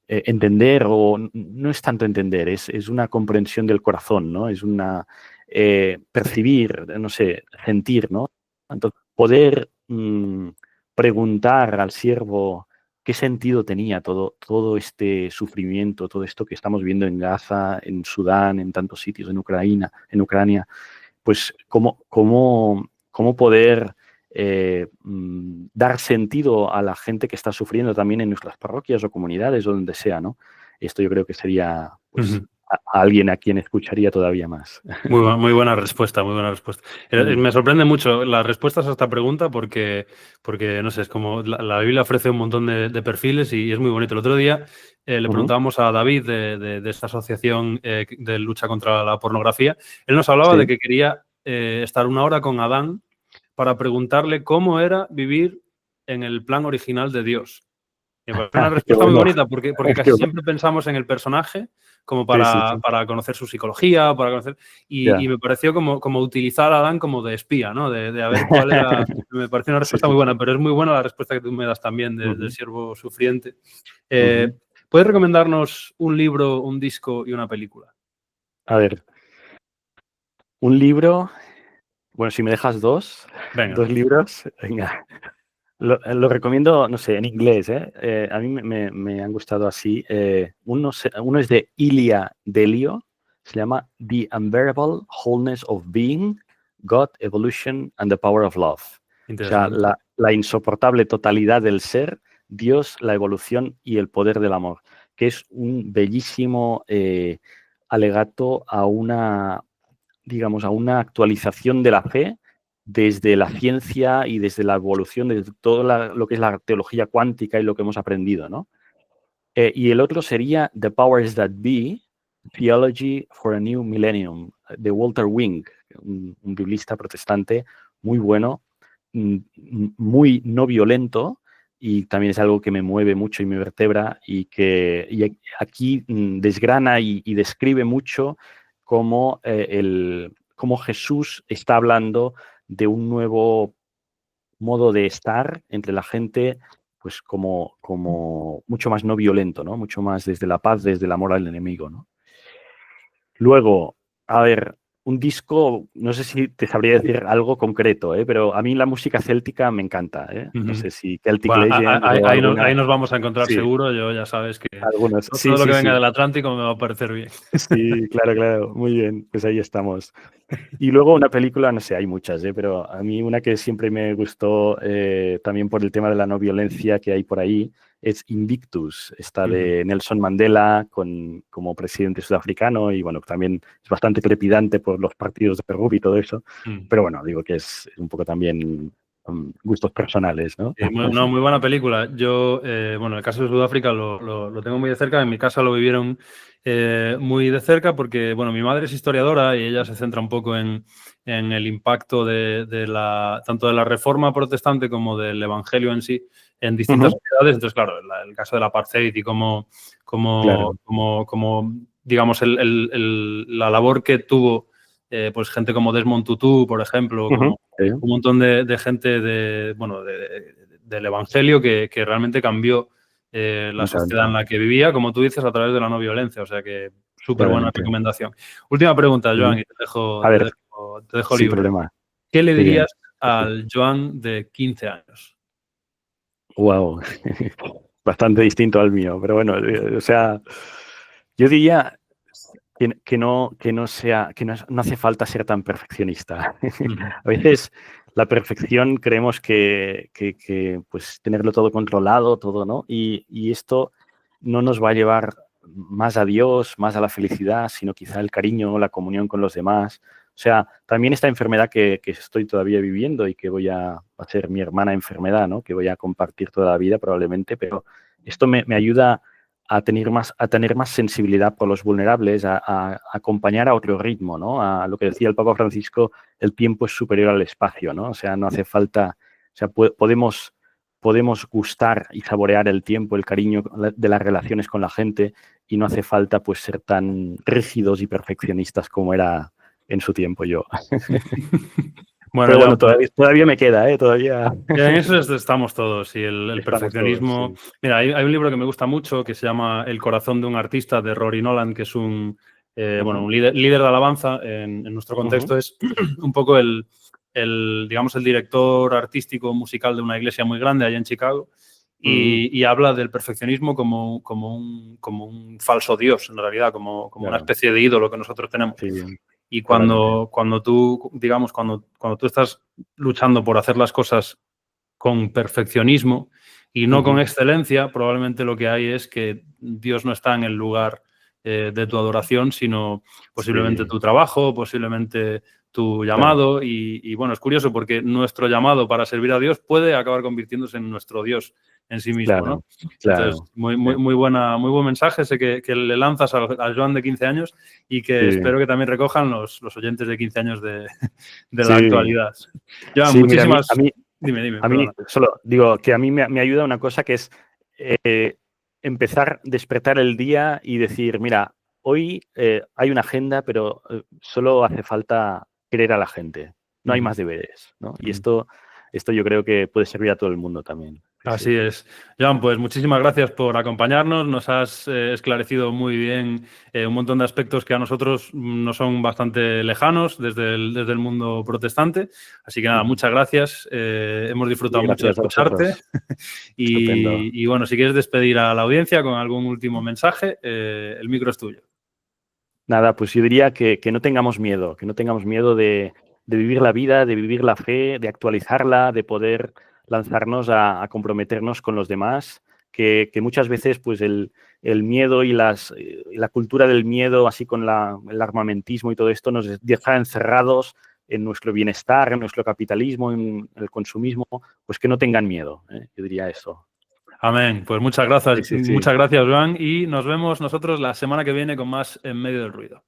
entender o no es tanto entender, es una comprensión del corazón, ¿no? Es una percibir, no sé, sentir, ¿no? Entonces, poder preguntar al siervo qué sentido tenía todo este sufrimiento, todo esto que estamos viendo en Gaza, en Sudán, en tantos sitios, en Ucrania, pues cómo poder dar sentido a la gente que está sufriendo también en nuestras parroquias o comunidades o donde sea, ¿no? Esto yo creo que sería, pues, Ujú. a alguien a quien escucharía todavía más. Muy buena respuesta, muy buena respuesta. Mm, Me sorprende mucho las respuestas a esta pregunta porque no sé, es como la Biblia ofrece un montón de perfiles y es muy bonito. El otro día le ujú, preguntábamos a David de esta asociación de lucha contra la pornografía. Él nos hablaba de sí. que quería estar una hora con Adán para preguntarle cómo era vivir en el plan original de Dios. Me parece una Qué respuesta muy bueno. bonita porque Qué casi bueno. siempre pensamos en el personaje como Sí, sí, sí. para conocer su psicología, para conocer, y Ya. me pareció como utilizar a Adán como de espía, ¿no? De a ver cuál era. Me pareció una Sí, respuesta sí, muy sí. buena, pero es muy buena la respuesta que tú me das también del Ujú, siervo sufriente. Eh, ujú. ¿Puedes recomendarnos un libro, un disco y una película? A ver, un libro, bueno, si me dejas Venga. dos libros, venga. Lo recomiendo, no sé, en inglés, ¿eh? A mí me han gustado así. Uno es de Ilia Delio, se llama The Unbearable Wholeness of Being, God, Evolution and the Power of Love. O sea, Interesante. la insoportable totalidad del ser, Dios, la evolución y el poder del amor, que es un bellísimo alegato a una, digamos, a una actualización de la fe desde la ciencia y desde la evolución, desde todo lo que es la teología cuántica y lo que hemos aprendido, ¿no? Y el otro sería The Powers That Be, Theology for a New Millennium, de Walter Wing, un biblista protestante muy bueno, muy no violento, y también es algo que me mueve mucho y me vertebra, y aquí desgrana y describe mucho cómo Jesús está hablando de un nuevo modo de estar entre la gente, pues como mucho más no violento, ¿no? Mucho más desde la paz, desde el amor al enemigo, ¿no? Luego, a ver, un disco, no sé si te sabría decir algo concreto, pero a mí la música céltica me encanta, ¿eh? No Ujú. sé si Celtic Bueno, Legends o ahí alguna. nos vamos a encontrar Sí, seguro. Yo ya sabes que algunos. Sí, todo lo que sí, venga sí. del Atlántico me va a parecer bien. Sí, claro, claro. Muy bien, pues ahí estamos. Y luego una película, no sé, hay muchas, pero a mí una que siempre me gustó también por el tema de la no violencia que hay por ahí es Invictus, esta Ujú. de Nelson Mandela como presidente sudafricano y bueno, también es bastante trepidante por los partidos de Perú y todo eso, Mm. pero bueno, digo que es un poco también gustos personales, ¿no? Muy buena película. Yo, bueno, el caso de Sudáfrica lo tengo muy de cerca. En mi casa lo vivieron muy de cerca porque, bueno, mi madre es historiadora y ella se centra un poco en el impacto tanto de la reforma protestante como del evangelio en sí en distintas sociedades. Entonces, claro, el caso del apartheid y Claro. digamos, la labor que tuvo pues gente como Desmond Tutu, por ejemplo, como Sí. un montón de gente del evangelio que realmente cambió la sociedad en la que vivía, como tú dices, a través de la no violencia. O sea que súper buena Claramente. recomendación. Última pregunta, Joan, y A ver, te dejo sin libre. problema. ¿Qué le Muy bien. dirías al Joan de 15 años? Wow. Bastante distinto al mío, pero bueno, o sea, yo diría no hace falta ser tan perfeccionista. A veces la perfección creemos que, pues tenerlo todo controlado, todo, ¿no? Y esto no nos va a llevar más a Dios, más a la felicidad, sino quizá el cariño, la comunión con los demás. O sea, también esta enfermedad que estoy todavía viviendo y que va a ser mi hermana enfermedad, ¿no? Que voy a compartir toda la vida probablemente, pero esto me ayuda a tener más sensibilidad por los vulnerables, a acompañar a otro ritmo, ¿no? A lo que decía el Papa Francisco, el tiempo es superior al espacio, ¿no? O sea, no hace falta, o sea, podemos gustar y saborear el tiempo, el cariño de las relaciones con la gente y no hace falta pues ser tan rígidos y perfeccionistas como era en su tiempo yo. Bueno, Pero bueno, Joan, pues todavía me queda, ¿eh? Todavía en eso estamos todos. Y el estamos todos, perfeccionismo. sí. Mira, hay un libro que me gusta mucho que se llama El corazón de un artista de Rory Nolan, que es un líder de alabanza. En nuestro contexto es un poco digamos, el director artístico musical de una iglesia muy grande allá en Chicago. Y habla del perfeccionismo como un falso dios, en realidad, como una especie de ídolo que nosotros tenemos. Sí, Y cuando tú, digamos, cuando tú estás luchando por hacer las cosas con perfeccionismo y no con excelencia, probablemente lo que hay es que Dios no está en el lugar de tu adoración, sino posiblemente tu trabajo, posiblemente tu llamado. Y bueno, es curioso porque nuestro llamado para servir a Dios puede acabar convirtiéndose en nuestro Dios en sí mismo, ¿no? Entonces, muy buen mensaje ese que le lanzas al Joan de 15 años y que espero que también recojan los oyentes de 15 años de la actualidad. Joan, muchísimas... Mira, Dime, a mí perdona. solo digo que a mí me ayuda una cosa que es empezar, despertar el día y decir, mira, hoy hay una agenda, pero solo hace falta querer a la gente. No hay más deberes, ¿no? Y esto yo creo que puede servir a todo el mundo también. Así es. Joan, pues muchísimas gracias por acompañarnos. Nos has esclarecido muy bien un montón de aspectos que a nosotros nos son bastante lejanos desde el mundo protestante. Así que nada, muchas gracias. Hemos disfrutado mucho de Gracias a escucharte. vosotros. Estupendo. Y bueno, si quieres despedir a la audiencia con algún último mensaje, el micro es tuyo. Nada, pues yo diría que no tengamos miedo, de vivir la vida, de vivir la fe, de actualizarla, de poder lanzarnos a comprometernos con los demás, que muchas veces pues el miedo y la cultura del miedo, así con el armamentismo y todo esto, nos deja encerrados en nuestro bienestar, en nuestro capitalismo, en el consumismo, pues que no tengan miedo, yo diría eso. Amén. Pues muchas gracias, Joan, y nos vemos nosotros la semana que viene con más En Medio del Ruido.